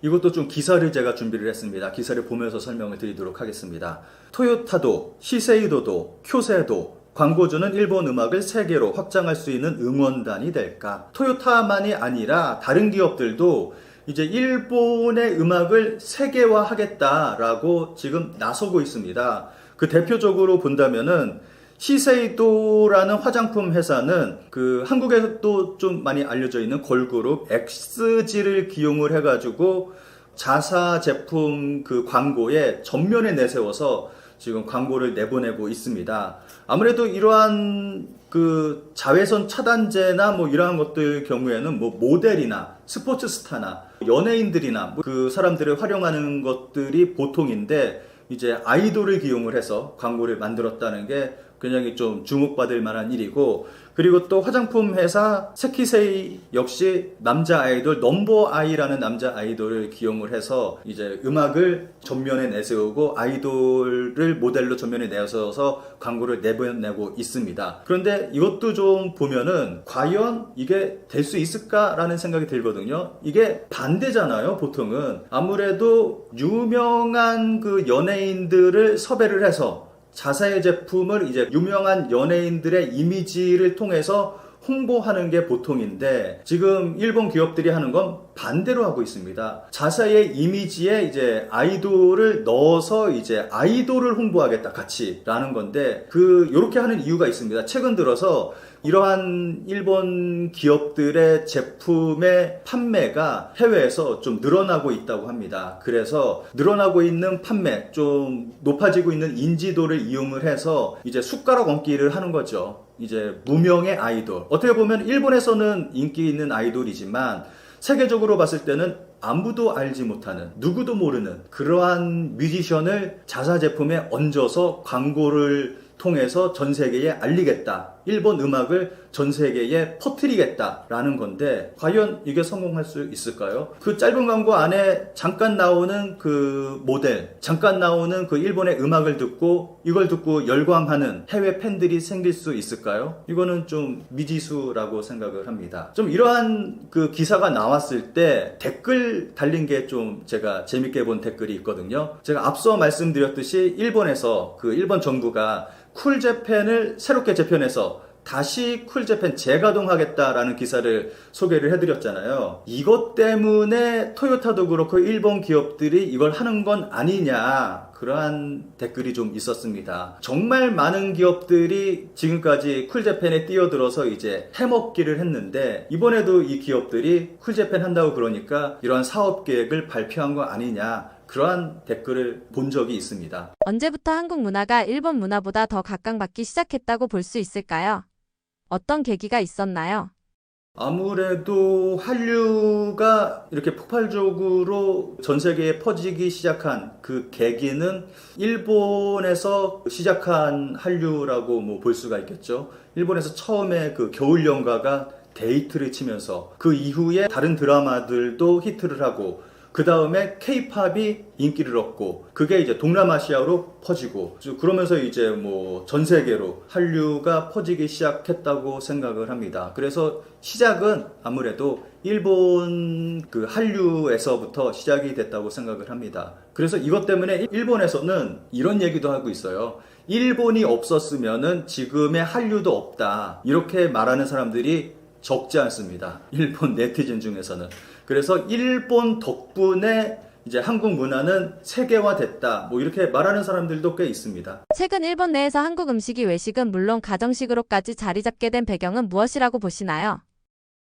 이것도 좀 기사를 제가 준비를 했습니다. 기사를 보면서 설명을 드리도록 하겠습니다. 토요타도, 시세이도도, 쿄세도 광고주는 일본 음악을 세계로 확장할 수 있는 응원단이 될까? 토요타만이 아니라 다른 기업들도 이제 일본의 음악을 세계화하겠다라고 지금 나서고 있습니다. 그 대표적으로 본다면은 시세이도라는 화장품 회사는 그 한국에서도 좀 많이 알려져 있는 걸그룹 XG를 기용을 해가지고 자사 제품 그 광고에 전면에 내세워서 지금 광고를 내보내고 있습니다. 아무래도 이러한 그 자외선 차단제나 이러한 것들 경우에는 모델이나 스포츠 스타나 연예인들이나 그 사람들을 활용하는 것들이 보통인데, 이제 아이돌을 기용을 해서 광고를 만들었다는 게 굉장히 좀 주목받을 만한 일이고, 그리고 또 화장품 회사 세키세이 역시 남자 아이돌 넘버아이라는 남자 아이돌을 기용을 해서 이제 음악을 전면에 내세우고 아이돌을 모델로 전면에 내세워서 광고를 내보내고 있습니다. 그런데 이것도 좀 보면은 과연 이게 될 수 있을까라는 생각이 들거든요. 이게 반대잖아요. 보통은 아무래도 유명한 그 연예인들을 섭외를 해서 자사의 제품을 이제 유명한 연예인들의 이미지를 통해서 홍보하는 게 보통인데, 지금 일본 기업들이 하는 건 반대로 하고 있습니다. 자사의 이미지에 이제 아이돌을 넣어서 이제 아이돌을 홍보하겠다 같이라는 건데, 요렇게 하는 이유가 있습니다. 최근 들어서 이러한 일본 기업들의 제품의 판매가 해외에서 좀 늘어나고 있다고 합니다. 그래서 늘어나고 있는 판매, 좀 높아지고 있는 인지도를 이용을 해서 이제 숟가락 얹기를 하는 거죠. 이제 무명의 아이돌. 어떻게 보면 일본에서는 인기 있는 아이돌이지만 세계적으로 봤을 때는 아무도 알지 못하는, 누구도 모르는 그러한 뮤지션을 자사 제품에 얹어서 광고를 통해서 전 세계에 알리겠다. 일본 음악을 전 세계에 퍼뜨리겠다라는 건데, 과연 이게 성공할 수 있을까요? 그 짧은 광고 안에 잠깐 나오는 그 모델, 잠깐 나오는 그 일본의 음악을 듣고 이걸 듣고 열광하는 해외 팬들이 생길 수 있을까요? 이거는 좀 미지수라고 생각을 합니다. 좀 이러한 그 기사가 나왔을 때 댓글 달린 게 좀 제가 재밌게 본 댓글이 있거든요. 제가 앞서 말씀드렸듯이 일본에서 그 일본 정부가 쿨재팬을 새롭게 재편해서 다시 쿨재팬 재가동하겠다라는 기사를 소개를 해드렸잖아요. 이것 때문에 토요타도 그렇고 일본 기업들이 이걸 하는 건 아니냐, 그러한 댓글이 좀 있었습니다. 정말 많은 기업들이 지금까지 쿨재팬에 뛰어들어서 이제 해먹기를 했는데, 이번에도 이 기업들이 쿨재팬 한다고 그러니까 이러한 사업 계획을 발표한 거 아니냐, 그러한 댓글을 본 적이 있습니다. 언제부터 한국 문화가 일본 문화보다 더 각광받기 시작했다고 볼 수 있을까요? 어떤 계기가 있었나요? 아무래도 한류가 이렇게 폭발적으로 전 세계에 퍼지기 시작한 그 계기는 일본에서 시작한 한류라고 볼 수가 있겠죠. 일본에서 처음에 그 겨울 연가가 데이트를 치면서 그 이후에 다른 드라마들도 히트를 하고, 그 다음에 K-팝이 인기를 얻고, 그게 이제 동남아시아로 퍼지고, 그러면서 이제 전 세계로 한류가 퍼지기 시작했다고 생각을 합니다. 그래서 시작은 아무래도 일본 그 한류에서부터 시작이 됐다고 생각을 합니다. 그래서 이것 때문에 일본에서는 이런 얘기도 하고 있어요. 일본이 없었으면은 지금의 한류도 없다, 이렇게 말하는 사람들이 적지 않습니다. 일본 네티즌 중에서는. 그래서 일본 덕분에 이제 한국 문화는 세계화됐다. 뭐 이렇게 말하는 사람들도 꽤 있습니다. 최근 일본 내에서 한국 음식이 외식은 물론 가정식으로까지 자리 잡게 된 배경은 무엇이라고 보시나요?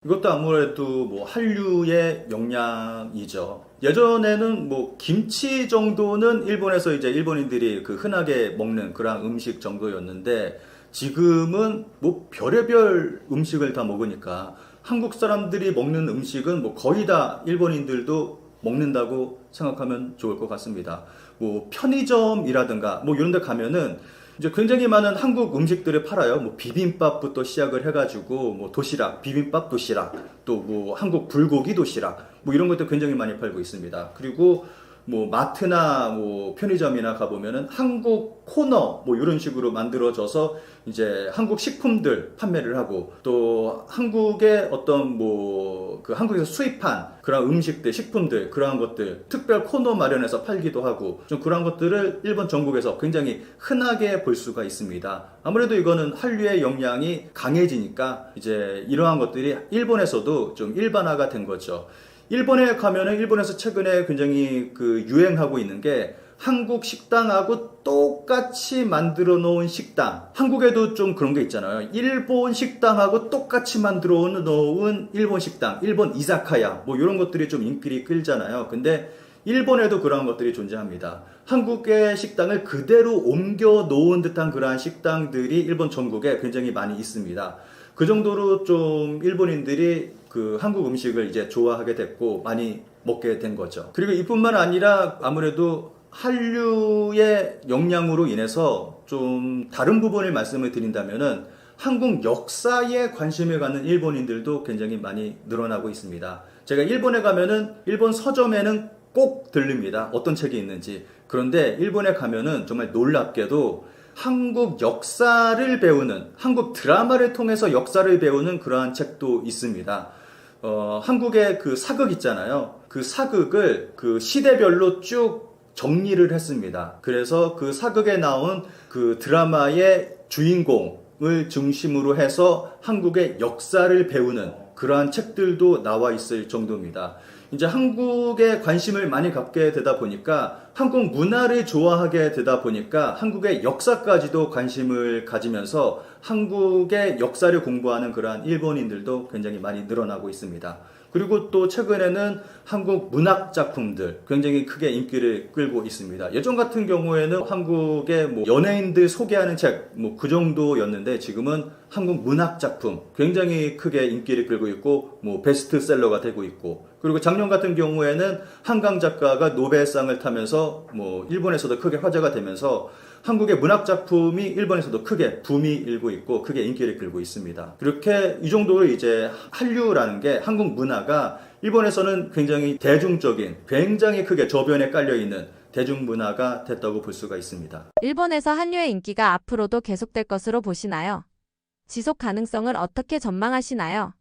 이것도 아무래도 뭐 한류의 영향이죠. 예전에는 뭐 김치 정도는 일본에서 이제 일본인들이 그 흔하게 먹는 그런 음식 정도였는데 지금은 뭐 별의별 음식을 다 먹으니까 한국 사람들이 먹는 음식은 뭐 거의 다 일본인들도 먹는다고 생각하면 좋을 것 같습니다. 뭐 편의점이라든가 뭐 이런 데 가면은 이제 굉장히 많은 한국 음식들을 팔아요. 뭐 비빔밥부터 시작을 해가지고 뭐 도시락, 비빔밥 도시락, 또 뭐 한국 불고기 도시락, 뭐 이런 것도 굉장히 많이 팔고 있습니다. 그리고 뭐 마트나 뭐 편의점이나 가보면은 한국 코너 뭐 이런 식으로 만들어져서 이제 한국 식품들 판매를 하고 또 한국의 어떤 뭐 그 한국에서 수입한 그런 음식들, 식품들 그러한 것들 특별 코너 마련해서 팔기도 하고 좀 그런 것들을 일본 전국에서 굉장히 흔하게 볼 수가 있습니다. 아무래도 이거는 한류의 영향이 강해지니까 이제 이러한 것들이 일본에서도 좀 일반화가 된 거죠. 일본에 가면은 일본에서 최근에 굉장히 그 유행하고 있는 게 한국 식당하고 똑같이 만들어 놓은 식당. 한국에도 좀 그런 게 있잖아요. 일본 식당하고 똑같이 만들어 놓은 일본 식당, 일본 이사카야 뭐 이런 것들이 좀 인기를 끌잖아요. 근데 일본에도 그런 것들이 존재합니다. 한국의 식당을 그대로 옮겨 놓은 듯한 그러한 식당들이 일본 전국에 굉장히 많이 있습니다. 그 정도로 좀 일본인들이 그 한국 음식을 이제 좋아하게 됐고 많이 먹게 된 거죠. 그리고 이뿐만 아니라 아무래도 한류의 영향으로 인해서 좀 다른 부분을 말씀을 드린다면은 한국 역사에 관심을 갖는 일본인들도 굉장히 많이 늘어나고 있습니다. 제가 일본에 가면은 일본 서점에는 꼭 들릅니다. 어떤 책이 있는지. 그런데 일본에 가면은 정말 놀랍게도 한국 역사를 배우는, 한국 드라마를 통해서 역사를 배우는 그러한 책도 있습니다. 한국의 그 사극 있잖아요. 그 사극을 그 시대별로 쭉 정리를 했습니다. 그래서 그 사극에 나온 그 드라마의 주인공을 중심으로 해서 한국의 역사를 배우는 그러한 책들도 나와 있을 정도입니다. 이제 한국에 관심을 많이 갖게 되다 보니까 한국 문화를 좋아하게 되다 보니까 한국의 역사까지도 관심을 가지면서 한국의 역사를 공부하는 그러한 일본인들도 굉장히 많이 늘어나고 있습니다. 그리고 또 최근에는 한국 문학 작품들 굉장히 크게 인기를 끌고 있습니다. 예전 같은 경우에는 한국의 뭐 연예인들 소개하는 책 뭐 그 정도였는데 지금은 한국 문학 작품 굉장히 크게 인기를 끌고 있고 뭐 베스트셀러가 되고 있고 그리고 작년 같은 경우에는 한강 작가가 노벨상을 타면서 뭐 일본에서도 크게 화제가 되면서 한국의 문학 작품이 일본에서도 크게 붐이 일고 있고 크게 인기를 끌고 있습니다. 그렇게 이 정도로 이제 한류라는 게 한국 문화가 일본에서는 굉장히 대중적인 굉장히 크게 저변에 깔려 있는 대중문화가 됐다고 볼 수가 있습니다. 일본에서 한류의 인기가 앞으로도 계속될 것으로 보시나요? 지속 가능성을 어떻게 전망하시나요?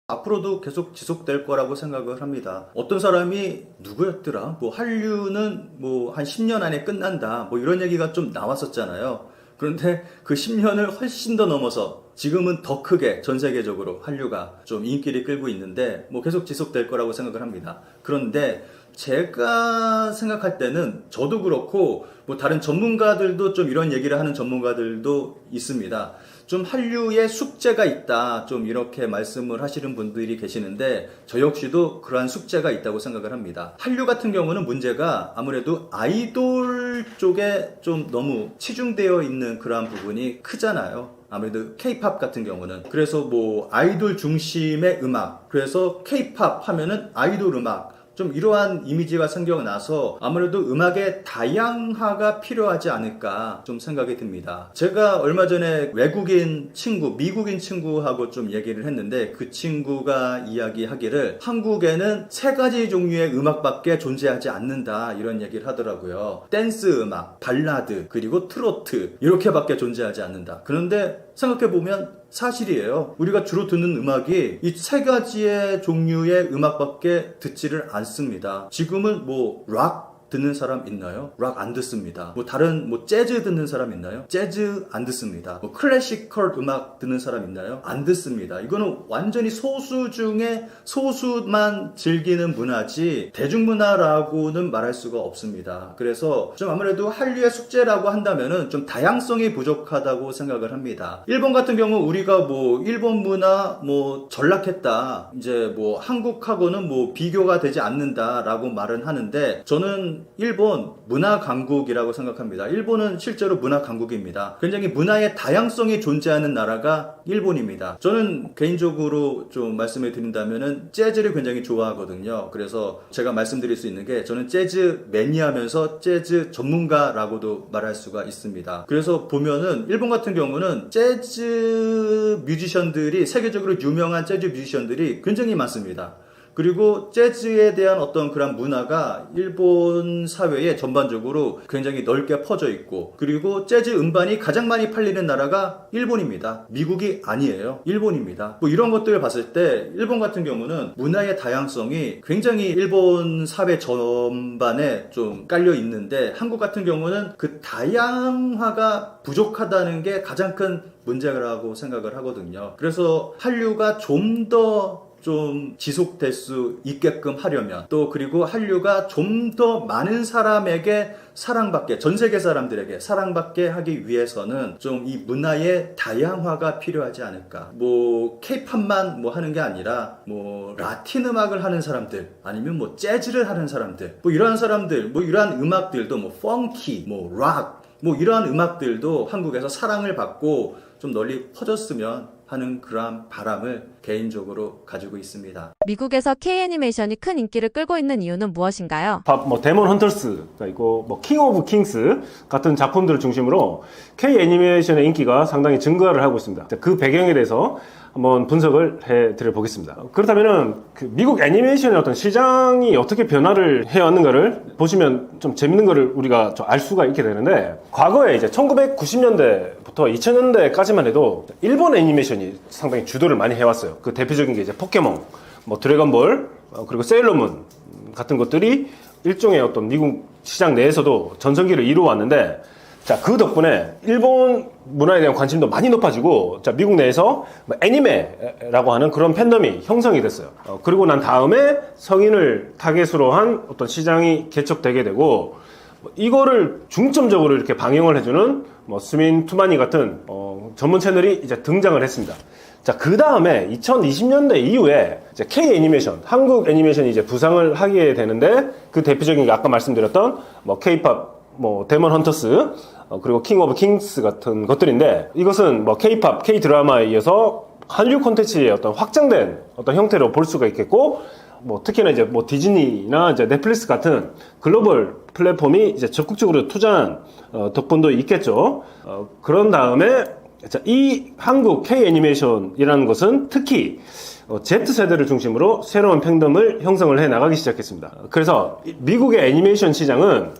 앞으로도 계속 지속될 거라고 생각을 합니다. 어떤 사람이 누구였더라? 뭐 한류는 뭐 한 10년 안에 끝난다. 뭐 이런 얘기가 좀 나왔었잖아요. 그런데 그 10년을 훨씬 더 넘어서 지금은 더 크게 전 세계적으로 한류가 좀 인기를 끌고 있는데 뭐 계속 지속될 거라고 생각을 합니다. 그런데 제가 생각할 때는 저도 그렇고 뭐 다른 전문가들도 좀 이런 얘기를 하는 전문가들도 있습니다. 좀 한류에 숙제가 있다 좀 이렇게 말씀을 하시는 분들이 계시는데 저 역시도 그러한 숙제가 있다고 생각을 합니다. 한류 같은 경우는 문제가 아무래도 아이돌 쪽에 좀 너무 치중되어 있는 그러한 부분이 크잖아요. 아무래도 K-팝 같은 경우는 그래서 뭐 아이돌 중심의 음악 그래서 K-팝 하면은 아이돌 음악 좀 이러한 이미지가 생겨나서 아무래도 음악의 다양화가 필요하지 않을까 좀 생각이 듭니다. 제가 얼마 전에 외국인 친구, 미국인 친구하고 좀 얘기를 했는데 그 친구가 이야기하기를 한국에는 3가지 종류의 음악밖에 존재하지 않는다 이런 얘기를 하더라고요. 댄스 음악, 발라드, 그리고 트로트 이렇게밖에 존재하지 않는다. 그런데 생각해보면 사실이에요. 우리가 주로 듣는 음악이 이 3가지의 종류의 음악밖에 듣지를 않습니다. 지금은 뭐 락 듣는 사람 있나요? 락 안 듣습니다. 뭐 다른 뭐 재즈 듣는 사람 있나요? 재즈 안 듣습니다. 뭐 클래시컬 음악 듣는 사람 있나요? 안 듣습니다. 이거는 완전히 소수 중에 소수만 즐기는 문화지 대중문화라고는 말할 수가 없습니다. 그래서 좀 아무래도 한류의 숙제라고 한다면은 좀 다양성이 부족하다고 생각을 합니다. 일본 같은 경우 우리가 뭐 일본 문화 뭐 전락했다, 이제 뭐 한국하고는 뭐 비교가 되지 않는다라고 말은 하는데, 저는 일본 문화 강국이라고 생각합니다. 일본은 실제로 문화 강국입니다. 굉장히 문화의 다양성이 존재하는 나라가 일본입니다. 저는 개인적으로 좀 말씀을 드린다면은 재즈를 굉장히 좋아하거든요. 그래서 제가 말씀드릴 수 있는 게, 저는 재즈 매니아면서 재즈 전문가라고도 말할 수가 있습니다. 그래서 보면은 일본 같은 경우는 재즈 뮤지션들이, 세계적으로 유명한 재즈 뮤지션들이 굉장히 많습니다. 그리고 재즈에 대한 어떤 그런 문화가 일본 사회에 전반적으로 굉장히 넓게 퍼져 있고, 그리고 재즈 음반이 가장 많이 팔리는 나라가 일본입니다. 미국이 아니에요. 일본입니다. 뭐 이런 것들을 봤을 때 일본 같은 경우는 문화의 다양성이 굉장히 일본 사회 전반에 좀 깔려 있는데, 한국 같은 경우는 그 다양화가 부족하다는 게 가장 큰 문제라고 생각을 하거든요. 그래서 한류가 좀 지속될 수 있게끔 하려면, 또 그리고 한류가 좀 더 많은 사람에게 사랑받게, 전 세계 사람들에게 사랑받게 하기 위해서는 좀 이 문화의 다양화가 필요하지 않을까. 뭐 K-팝만 뭐 하는 게 아니라 뭐 라틴 음악을 하는 사람들, 아니면 뭐 재즈를 하는 사람들, 뭐 이러한 사람들, 뭐 이러한 음악들도 뭐 펑키, 뭐 락, 뭐 이러한 음악들도 한국에서 사랑을 받고 좀 널리 퍼졌으면 하는 그러한 바람을 개인적으로 가지고 있습니다. 미국에서 K-애니메이션이 큰 인기를 끌고 있는 이유는 무엇인가요? 뭐 데몬 헌터스가 있고 뭐 킹 오브 킹스 같은 작품들을 중심으로 K-애니메이션의 인기가 상당히 증가를 하고 있습니다. 그 배경에 대해서 한번 분석을 해드려 보겠습니다. 그렇다면은 그 미국 애니메이션의 어떤 시장이 어떻게 변화를 해왔는가를 보시면 좀 재밌는 거를 우리가 좀 알 수가 있게 되는데, 과거에 이제 1990년대부터 2000년대까지만 해도 일본 애니메이션이 상당히 주도를 많이 해왔어요. 그 대표적인 게 이제 포켓몬, 뭐 드래곤볼, 그리고 세일러문 같은 것들이 일종의 어떤 미국 시장 내에서도 전성기를 이루어왔는데, 자, 그 덕분에 일본 문화에 대한 관심도 많이 높아지고, 자, 미국 내에서 애니메라고 하는 그런 팬덤이 형성이 됐어요. 그리고 난 다음에 성인을 타겟으로 한 어떤 시장이 개척되게 되고, 이거를 중점적으로 이렇게 방영을 해주는 뭐 스민 투마니 같은 전문 채널이 이제 등장을 했습니다. 자, 그 다음에 2020년대 이후에 이제 K 애니메이션, 한국 애니메이션이 이제 부상을 하게 되는데, 그 대표적인 게 아까 말씀드렸던 뭐 K-팝, 뭐 데몬 헌터스, 그리고 킹 오브 킹스 같은 것들인데, 이것은 뭐 K-팝, K-드라마에 이어서 한류 콘텐츠의 어떤 확장된 어떤 형태로 볼 수가 있겠고, 뭐 특히나 이제 뭐 디즈니나 이제 넷플릭스 같은 글로벌 플랫폼이 이제 적극적으로 투자한 덕분도 있겠죠. 그런 다음에 이 한국 K 애니메이션이라는 것은 특히 Z세대를 중심으로 새로운 팬덤을 형성을 해 나가기 시작했습니다. 그래서 미국의 애니메이션 시장은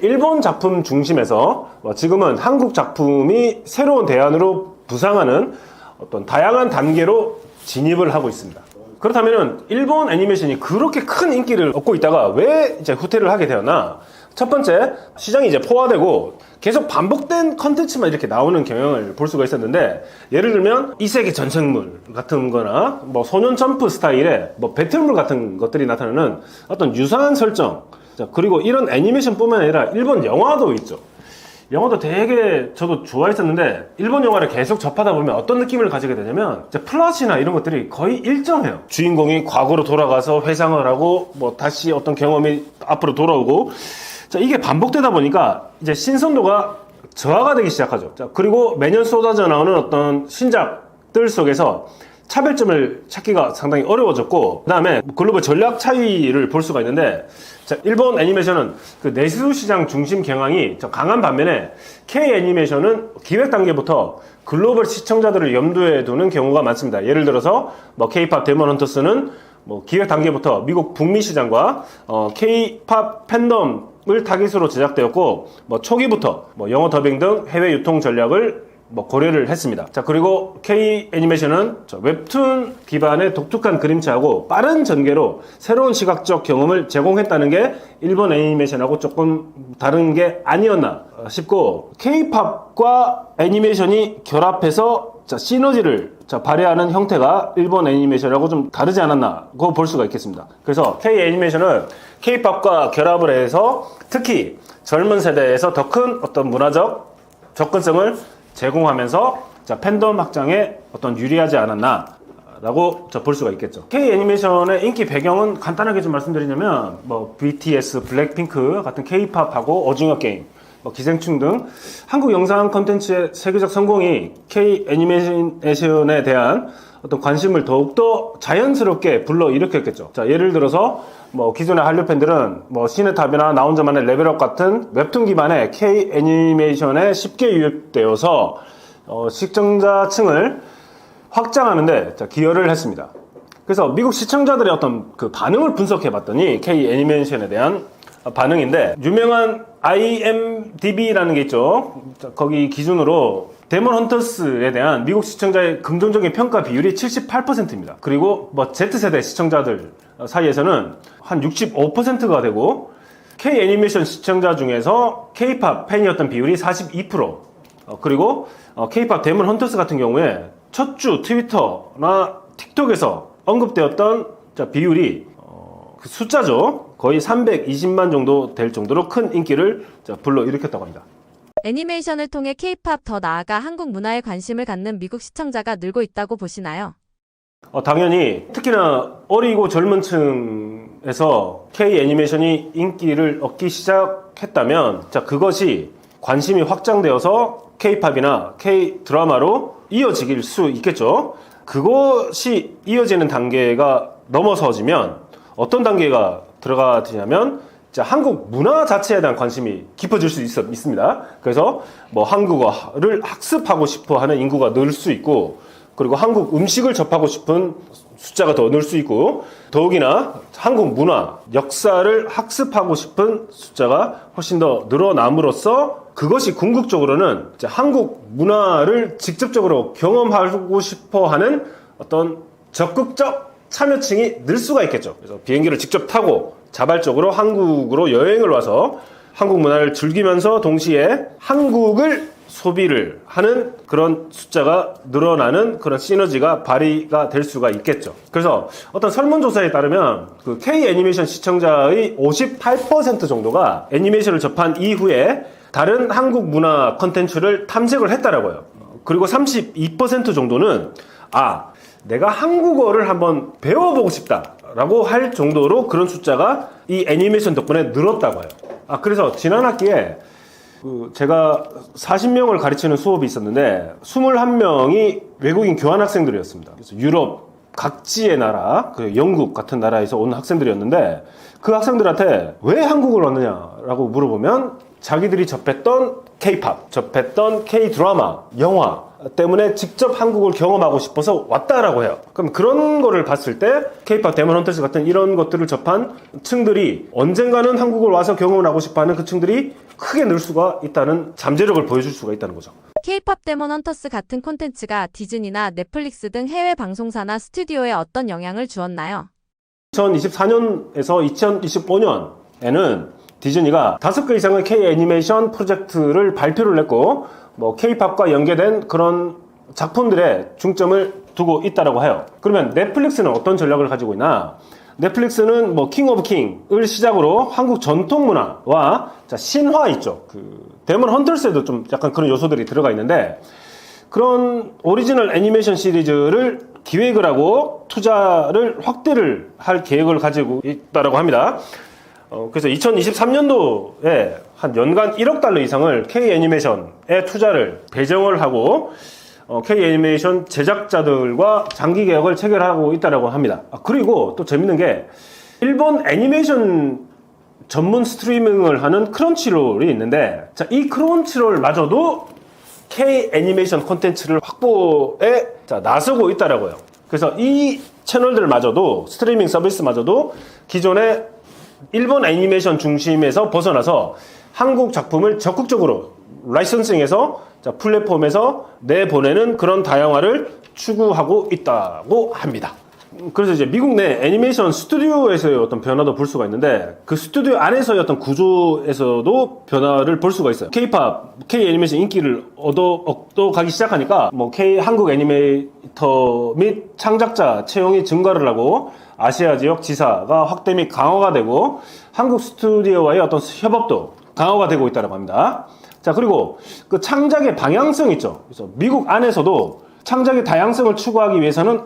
일본 작품 중심에서 지금은 한국 작품이 새로운 대안으로 부상하는 어떤 다양한 단계로 진입을 하고 있습니다. 그렇다면 일본 애니메이션이 그렇게 큰 인기를 얻고 있다가 왜 이제 후퇴를 하게 되었나? 첫 번째, 시장이 이제 포화되고 계속 반복된 컨텐츠만 이렇게 나오는 경향을 볼 수가 있었는데, 예를 들면 이세계 전생물 같은 거나 뭐 소년 점프 스타일의 뭐 배틀물 같은 것들이 나타나는 어떤 유사한 설정, 자, 그리고 이런 애니메이션뿐만 아니라 일본 영화도 있죠. 영화도 되게 저도 좋아했었는데, 일본 영화를 계속 접하다 보면 어떤 느낌을 가지게 되냐면 플롯이나 이런 것들이 거의 일정해요. 주인공이 과거로 돌아가서 회상을 하고 뭐 다시 어떤 경험이 앞으로 돌아오고, 자, 이게 반복되다 보니까 이제 신선도가 저하가 되기 시작하죠. 자, 그리고 매년 쏟아져 나오는 어떤 신작들 속에서 차별점을 찾기가 상당히 어려워졌고, 그 다음에 글로벌 전략 차이를 볼 수가 있는데, 자, 일본 애니메이션은 그 내수 시장 중심 경향이 강한 반면에 K 애니메이션은 기획 단계부터 글로벌 시청자들을 염두에 두는 경우가 많습니다. 예를 들어서 뭐 K-팝 데몬 헌터스는 뭐 기획 단계부터 미국 북미 시장과 K-팝 팬덤을 타깃으로 제작되었고, 뭐 초기부터 뭐 영어 더빙 등 해외 유통 전략을 뭐 고려를 했습니다. 자, 그리고 K 애니메이션은 웹툰 기반의 독특한 그림체하고 빠른 전개로 새로운 시각적 경험을 제공했다는 게 일본 애니메이션하고 조금 다른 게 아니었나 싶고, K-팝과 애니메이션이 결합해서 시너지를 발휘하는 형태가 일본 애니메이션하고 좀 다르지 않았나고 볼 수가 있겠습니다. 그래서 K 애니메이션은 K-팝과 결합을 해서 특히 젊은 세대에서 더 큰 어떤 문화적 접근성을 제공하면서 팬덤 확장에 어떤 유리하지 않았나라고 볼 수가 있겠죠. K 애니메이션의 인기 배경은 간단하게 좀 말씀드리자면 뭐 BTS, 블랙핑크 같은 K-팝하고 오징어 게임, 기생충 등 한국 영상 콘텐츠의 세계적 성공이 K 애니메이션에 대한 어떤 관심을 더욱더 자연스럽게 불러일으켰겠죠. 자, 예를 들어서 기존의 한류 팬들은 시네탑이나 나 혼자만의 레벨업 같은 웹툰 기반의 K 애니메이션에 쉽게 유입되어서 시청자층을 확장하는데 기여를 했습니다. 그래서 미국 시청자들의 어떤 그 반응을 분석해 봤더니 K 애니메이션에 대한 반응인데, 유명한 IMDb라는 게 있죠. 거기 기준으로 데몬 헌터스에 대한 미국 시청자의 긍정적인 평가 비율이 78%입니다. 그리고 Z세대 시청자들 사이에서는 한 65%가 되고, K 애니메이션 시청자 중에서 K-팝 팬이었던 비율이 42%, 그리고 K-팝 데몬 헌터스 같은 경우에 첫 주 트위터나 틱톡에서 언급되었던 비율이 그 숫자죠. 거의 320만 정도 될 정도로 큰 인기를 불러일으켰다고 합니다. 애니메이션을 통해 K-팝, 더 나아가 한국 문화에 관심을 갖는 미국 시청자가 늘고 있다고 보시나요? 당연히 특히나 어리고 젊은 층에서 K 애니메이션이 인기를 얻기 시작했다면 그것이 관심이 확장되어서 K-팝이나 K 드라마로 이어질 수 있겠죠. 그것이 이어지는 단계가 넘어서지면 어떤 단계가 들어가냐면 한국 문화 자체에 대한 관심이 깊어질 수 있습니다. 그래서 한국어를 학습하고 싶어 하는 인구가 늘 수 있고, 그리고 한국 음식을 접하고 싶은 숫자가 더 늘 수 있고, 더욱이나 한국 문화, 역사를 학습하고 싶은 숫자가 훨씬 더 늘어남으로써 그것이 궁극적으로는 한국 문화를 직접적으로 경험하고 싶어 하는 어떤 적극적 참여층이 늘 수가 있겠죠. 그래서 비행기를 직접 타고 자발적으로 한국으로 여행을 와서 한국 문화를 즐기면서 동시에 한국을 소비를 하는 그런 숫자가 늘어나는 그런 시너지가 발휘가 될 수가 있겠죠. 그래서 어떤 설문조사에 따르면 그 K 애니메이션 시청자의 58% 정도가 애니메이션을 접한 이후에 다른 한국 문화 컨텐츠를 탐색을 했다라고요. 그리고 32% 정도는 내가 한국어를 한번 배워보고 싶다라고 할 정도로 그런 숫자가 이 애니메이션 덕분에 늘었다고 해요. 그래서 지난 학기에 제가 40명을 가르치는 수업이 있었는데 21명이 외국인 교환학생들이었습니다. 그래서 유럽 각지의 나라, 영국 같은 나라에서 온 학생들이었는데, 그 학생들한테 왜 한국을 왔느냐라고 물어보면 자기들이 접했던 K-팝, 접했던 K-드라마, 영화 때문에 직접 한국을 경험하고 싶어서 왔다라고 해요. 그럼 그런 거를 봤을 때 K-팝, 데몬 헌터스 같은 이런 것들을 접한 층들이 언젠가는 한국을 와서 경험을 하고 싶어하는 그 층들이 크게 늘 수가 있다는 잠재력을 보여줄 수가 있다는 거죠. K-팝 데몬 헌터스 같은 콘텐츠가 디즈니나 넷플릭스 등 해외 방송사나 스튜디오에 어떤 영향을 주었나요? 2024년에서 2025년에는 디즈니가 5개 이상의 K 애니메이션 프로젝트를 발표를 했고, K-팝과 연계된 그런 작품들에 중점을 두고 있다라고 해요. 그러면 넷플릭스는 어떤 전략을 가지고 있나? 넷플릭스는 킹 오브 킹을 시작으로 한국 전통 문화와 신화 있죠. 데몬 헌터스에도 좀 약간 그런 요소들이 들어가 있는데, 그런 오리지널 애니메이션 시리즈를 기획을 하고 투자를 확대를 할 계획을 가지고 있다라고 합니다. 그래서 2023년도에 한 연간 1억 달러 이상을 K 애니메이션에 투자를 배정을 하고 K 애니메이션 제작자들과 장기 계약을 체결하고 있다고 합니다. 그리고 또 재밌는 게 일본 애니메이션 전문 스트리밍을 하는 크런치롤이 있는데, 이 크런치롤마저도 K 애니메이션 콘텐츠를 확보에 나서고 있다라고요. 그래서 이 채널들마저도, 스트리밍 서비스마저도 기존의 일본 애니메이션 중심에서 벗어나서 한국 작품을 적극적으로 라이선싱에서 플랫폼에서 내보내는 그런 다양화를 추구하고 있다고 합니다. 그래서 이제 미국 내 애니메이션 스튜디오에서의 어떤 변화도 볼 수가 있는데 그 스튜디오 안에서의 어떤 구조에서도 변화를 볼 수가 있어요. K-팝, K-애니메이션 인기를 얻어가기 시작하니까 뭐 한국 애니메이터 및 창작자 채용이 증가를 하고 아시아 지역 지사가 확대 및 강화가 되고 한국 스튜디오와의 어떤 협업도 강화가 되고 있다고 합니다. 자, 그리고 그 창작의 방향성 있죠. 그래서 미국 안에서도 창작의 다양성을 추구하기 위해서는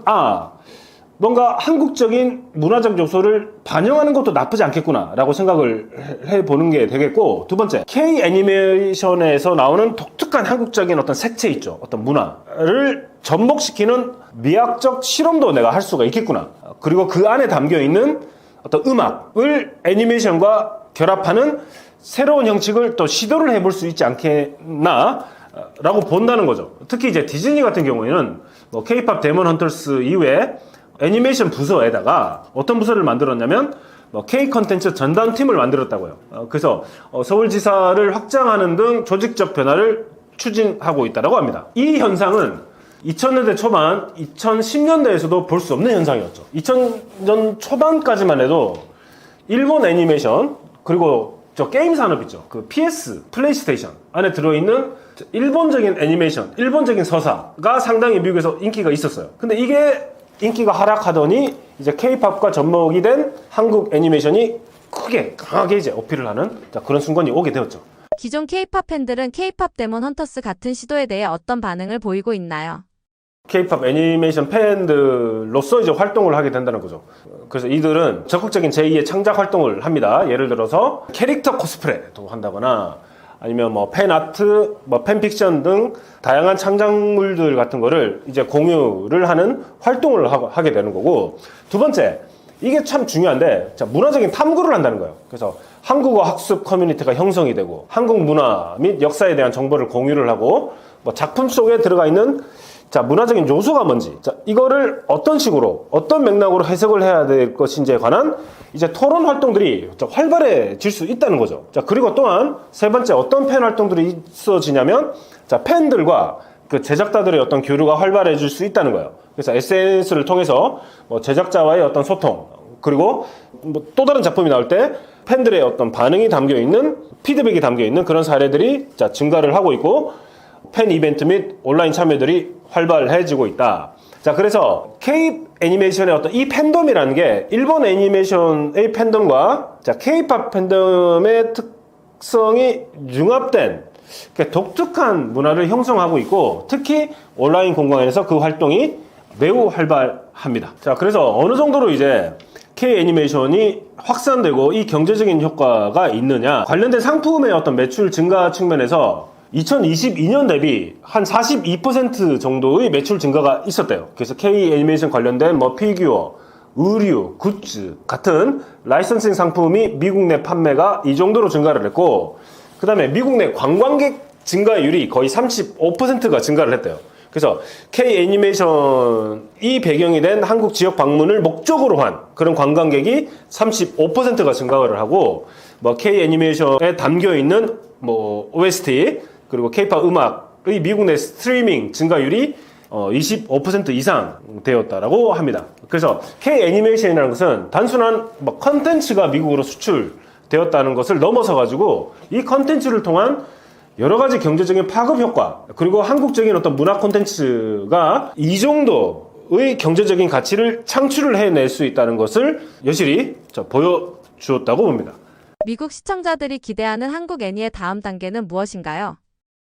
뭔가 한국적인 문화적 요소를 반영하는 것도 나쁘지 않겠구나 라고 생각을 해보는 게 되겠고, 두 번째, K-애니메이션에서 나오는 독특한 한국적인 어떤 색채 있죠. 어떤 문화를 접목시키는 미학적 실험도 내가 할 수가 있겠구나. 그리고 그 안에 담겨있는 어떤 음악을 애니메이션과 결합하는 새로운 형식을 또 시도를 해볼 수 있지 않겠나 라고 본다는 거죠. 특히 이제 디즈니 같은 경우에는 뭐 K-팝 데몬 헌터스 이후에 애니메이션 부서에다가 어떤 부서를 만들었냐면 K 컨텐츠 전담팀을 만들었다고요. 그래서 서울지사를 확장하는 등 조직적 변화를 추진하고 있다고 합니다. 이 현상은 2000년대 초반, 2010년대에서도 볼 수 없는 현상이었죠. 2000년 초반까지만 해도 일본 애니메이션, 그리고 저 게임 산업 있죠. 그 PS, 플레이스테이션 안에 들어있는 일본적인 애니메이션, 일본적인 서사가 상당히 미국에서 인기가 있었어요. 근데 이게 인기가 하락하더니 이제 K-팝과 접목이 된 한국 애니메이션이 크게 강하게 이제 어필을 하는 그런 순간이 오게 되었죠. 기존 K-팝 팬들은 K-팝 데몬 헌터스 같은 시도에 대해 어떤 반응을 보이고 있나요? K-팝 애니메이션 팬들로서 이제 활동을 하게 된다는 거죠. 그래서 이들은 적극적인 제2의 창작 활동을 합니다. 예를 들어서 캐릭터 코스프레도 한다거나 아니면 뭐 팬아트, 뭐 팬픽션 등 다양한 창작물들 같은 거를 이제 공유를 하는 활동을 하게 되는 거고, 두 번째, 이게 참 중요한데, 문화적인 탐구를 한다는 거예요. 그래서 한국어 학습 커뮤니티가 형성이 되고, 한국 문화 및 역사에 대한 정보를 공유를 하고, 뭐 작품 속에 들어가 있는 문화적인 요소가 뭔지, 이거를 어떤 식으로, 어떤 맥락으로 해석을 해야 될 것인지에 관한 이제 토론 활동들이 활발해질 수 있다는 거죠. 그리고 또한 세 번째, 어떤 팬 활동들이 있어지냐면, 팬들과 그 제작자들의 어떤 교류가 활발해질 수 있다는 거예요. 그래서 SNS를 통해서 뭐 제작자와의 어떤 소통, 그리고 뭐 또 다른 작품이 나올 때 팬들의 어떤 반응이 담겨 있는, 피드백이 담겨 있는 그런 사례들이 증가를 하고 있고, 팬 이벤트 및 온라인 참여들이 활발해지고 있다. 그래서 K 애니메이션의 어떤 이 팬덤이라는 게 일본 애니메이션의 팬덤과 K-팝 팬덤의 특성이 융합된 독특한 문화를 형성하고 있고, 특히 온라인 공간에서 그 활동이 매우 활발합니다. 그래서 어느 정도로 이제 K 애니메이션이 확산되고 이 경제적인 효과가 있느냐, 관련된 상품의 어떤 매출 증가 측면에서 2022년 대비 한 42% 정도의 매출 증가가 있었대요. 그래서 K 애니메이션 관련된 뭐 피규어, 의류, 굿즈 같은 라이선싱 상품이 미국 내 판매가 이 정도로 증가를 했고, 그 다음에 미국 내 관광객 증가율이 거의 35%가 증가를 했대요. 그래서 K 애니메이션이 배경이 된 한국 지역 방문을 목적으로 한 그런 관광객이 35%가 증가를 하고, 뭐 K 애니메이션에 담겨 있는 뭐 OST, 그리고 K-팝 음악의 미국 내 스트리밍 증가율이 25% 이상 되었다라고 합니다. 그래서 K 애니메이션이라는 것은 단순한 뭐 컨텐츠가 미국으로 수출되었다는 것을 넘어서 가지고 이 컨텐츠를 통한 여러 가지 경제적인 파급 효과, 그리고 한국적인 어떤 문화 콘텐츠가 이 정도의 경제적인 가치를 창출을 해낼 수 있다는 것을 여실히 보여주었다고 봅니다. 미국 시청자들이 기대하는 한국 애니의 다음 단계는 무엇인가요?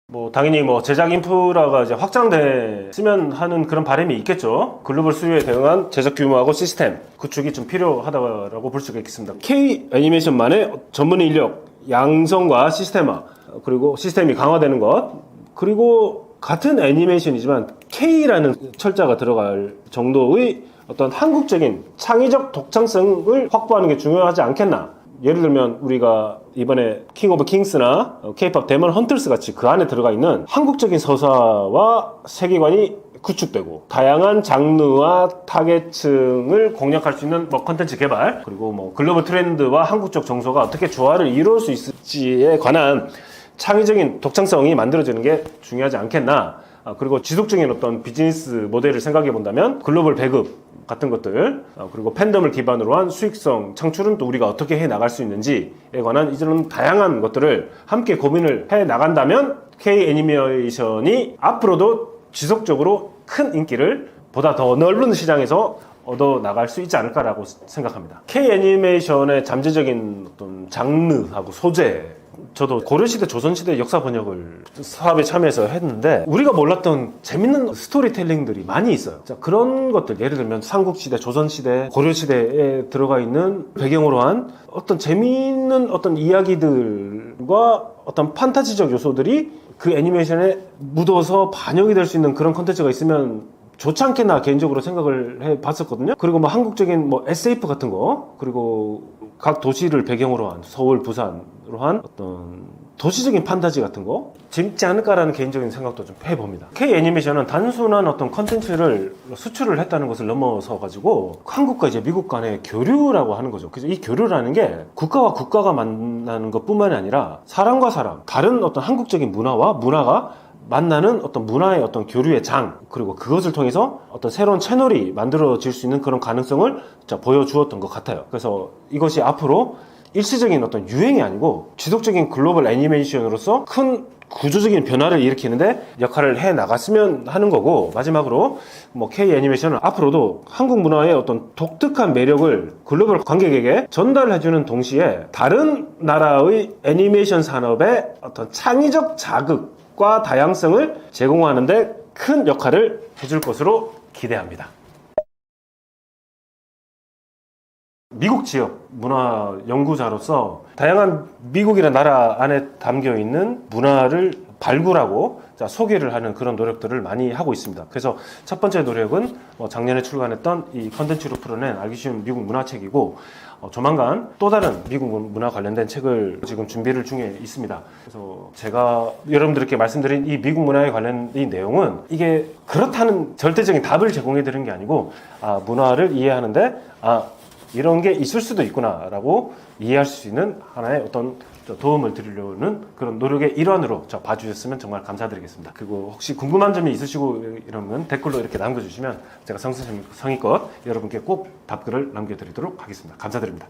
뭐 당연히 뭐 제작 인프라가 이제 확장됐으면 하는 그런 바람이 있겠죠. 글로벌 수요에 대응한 제작 규모하고 시스템 구축이 좀 필요하다고 볼 수가 있겠습니다. K 애니메이션만의 전문 인력 양성과 시스템화, 그리고 시스템이 강화되는 것, 그리고 같은 애니메이션이지만 K라는 철자가 들어갈 정도의 어떤 한국적인 창의적 독창성을 확보하는 게 중요하지 않겠나. 예를 들면 우리가 이번에 킹 오브 킹스나 K-팝 데몬 헌터스 같이 그 안에 들어가 있는 한국적인 서사와 세계관이 구축되고, 다양한 장르와 타겟층을 공략할 수 있는 뭐 컨텐츠 개발, 그리고 뭐 글로벌 트렌드와 한국적 정서가 어떻게 조화를 이룰 수 있을지에 관한 창의적인 독창성이 만들어지는 게 중요하지 않겠나. 그리고 지속적인 어떤 비즈니스 모델을 생각해 본다면 글로벌 배급 같은 것들, 그리고 팬덤을 기반으로 한 수익성 창출은 또 우리가 어떻게 해 나갈 수 있는지에 관한 이런 다양한 것들을 함께 고민을 해 나간다면 K 애니메이션이 앞으로도 지속적으로 큰 인기를 보다 더 넓은 시장에서 얻어 나갈 수 있지 않을까라고 생각합니다. K 애니메이션의 잠재적인 어떤 장르하고 소재, 저도 고려시대, 조선시대 역사 번역을 사업에 참여해서 했는데 우리가 몰랐던 재밌는 스토리텔링들이 많이 있어요. 자, 그런 것들, 예를 들면 삼국시대, 조선시대, 고려시대에 들어가 있는 배경으로 한 어떤 재미있는 어떤 이야기들과 어떤 판타지적 요소들이 그 애니메이션에 묻어서 반영이 될 수 있는 그런 컨텐츠가 있으면 좋지 않겠나 개인적으로 생각을 해 봤었거든요. 그리고 뭐 한국적인 뭐 SF 같은 거, 그리고 각 도시를 배경으로 한 서울, 부산으로 한 어떤 도시적인 판타지 같은 거 재밌지 않을까라는 개인적인 생각도 좀 해봅니다. K 애니메이션은 단순한 어떤 컨텐츠를 수출을 했다는 것을 넘어서 가지고 한국과 이제 미국 간의 교류라고 하는 거죠. 그래서 이 교류라는 게 국가와 국가가 만나는 것뿐만이 아니라 사람과 사람, 다른 어떤 한국적인 문화와 문화가 만나는 어떤 문화의 어떤 교류의 장, 그리고 그것을 통해서 어떤 새로운 채널이 만들어질 수 있는 그런 가능성을 보여주었던 것 같아요. 그래서 이것이 앞으로 일시적인 어떤 유행이 아니고 지속적인 글로벌 애니메이션으로서 큰 구조적인 변화를 일으키는데 역할을 해 나갔으면 하는 거고, 마지막으로 뭐 K 애니메이션은 앞으로도 한국 문화의 어떤 독특한 매력을 글로벌 관객에게 전달해주는 동시에 다른 나라의 애니메이션 산업의 어떤 창의적 자극 과 다양성을 제공하는데 큰 역할을 해줄 것으로 기대합니다. 미국 지역 문화 연구자로서 다양한 미국이라는 나라 안에 담겨 있는 문화를 발굴하고 소개를 하는 그런 노력들을 많이 하고 있습니다. 그래서 첫 번째 노력은 작년에 출간했던 이 컨텐츠로 풀어낸 알기 쉬운 미국 문화책이고, 조만간 또 다른 미국 문화 관련된 책을 지금 준비를 중에 있습니다. 그래서 제가 여러분들께 말씀드린 이 미국 문화에 관련 이 내용은 이게 그렇다는 절대적인 답을 제공해 드리는 게 아니고, 문화를 이해하는데 이런 게 있을 수도 있구나 라고 이해할 수 있는 하나의 어떤 도움을 드리려는 그런 노력의 일환으로 봐주셨으면 정말 감사드리겠습니다. 그리고 혹시 궁금한 점이 있으시고 이러면 댓글로 이렇게 남겨주시면 제가 성의껏 여러분께 꼭 답글을 남겨드리도록 하겠습니다. 감사드립니다.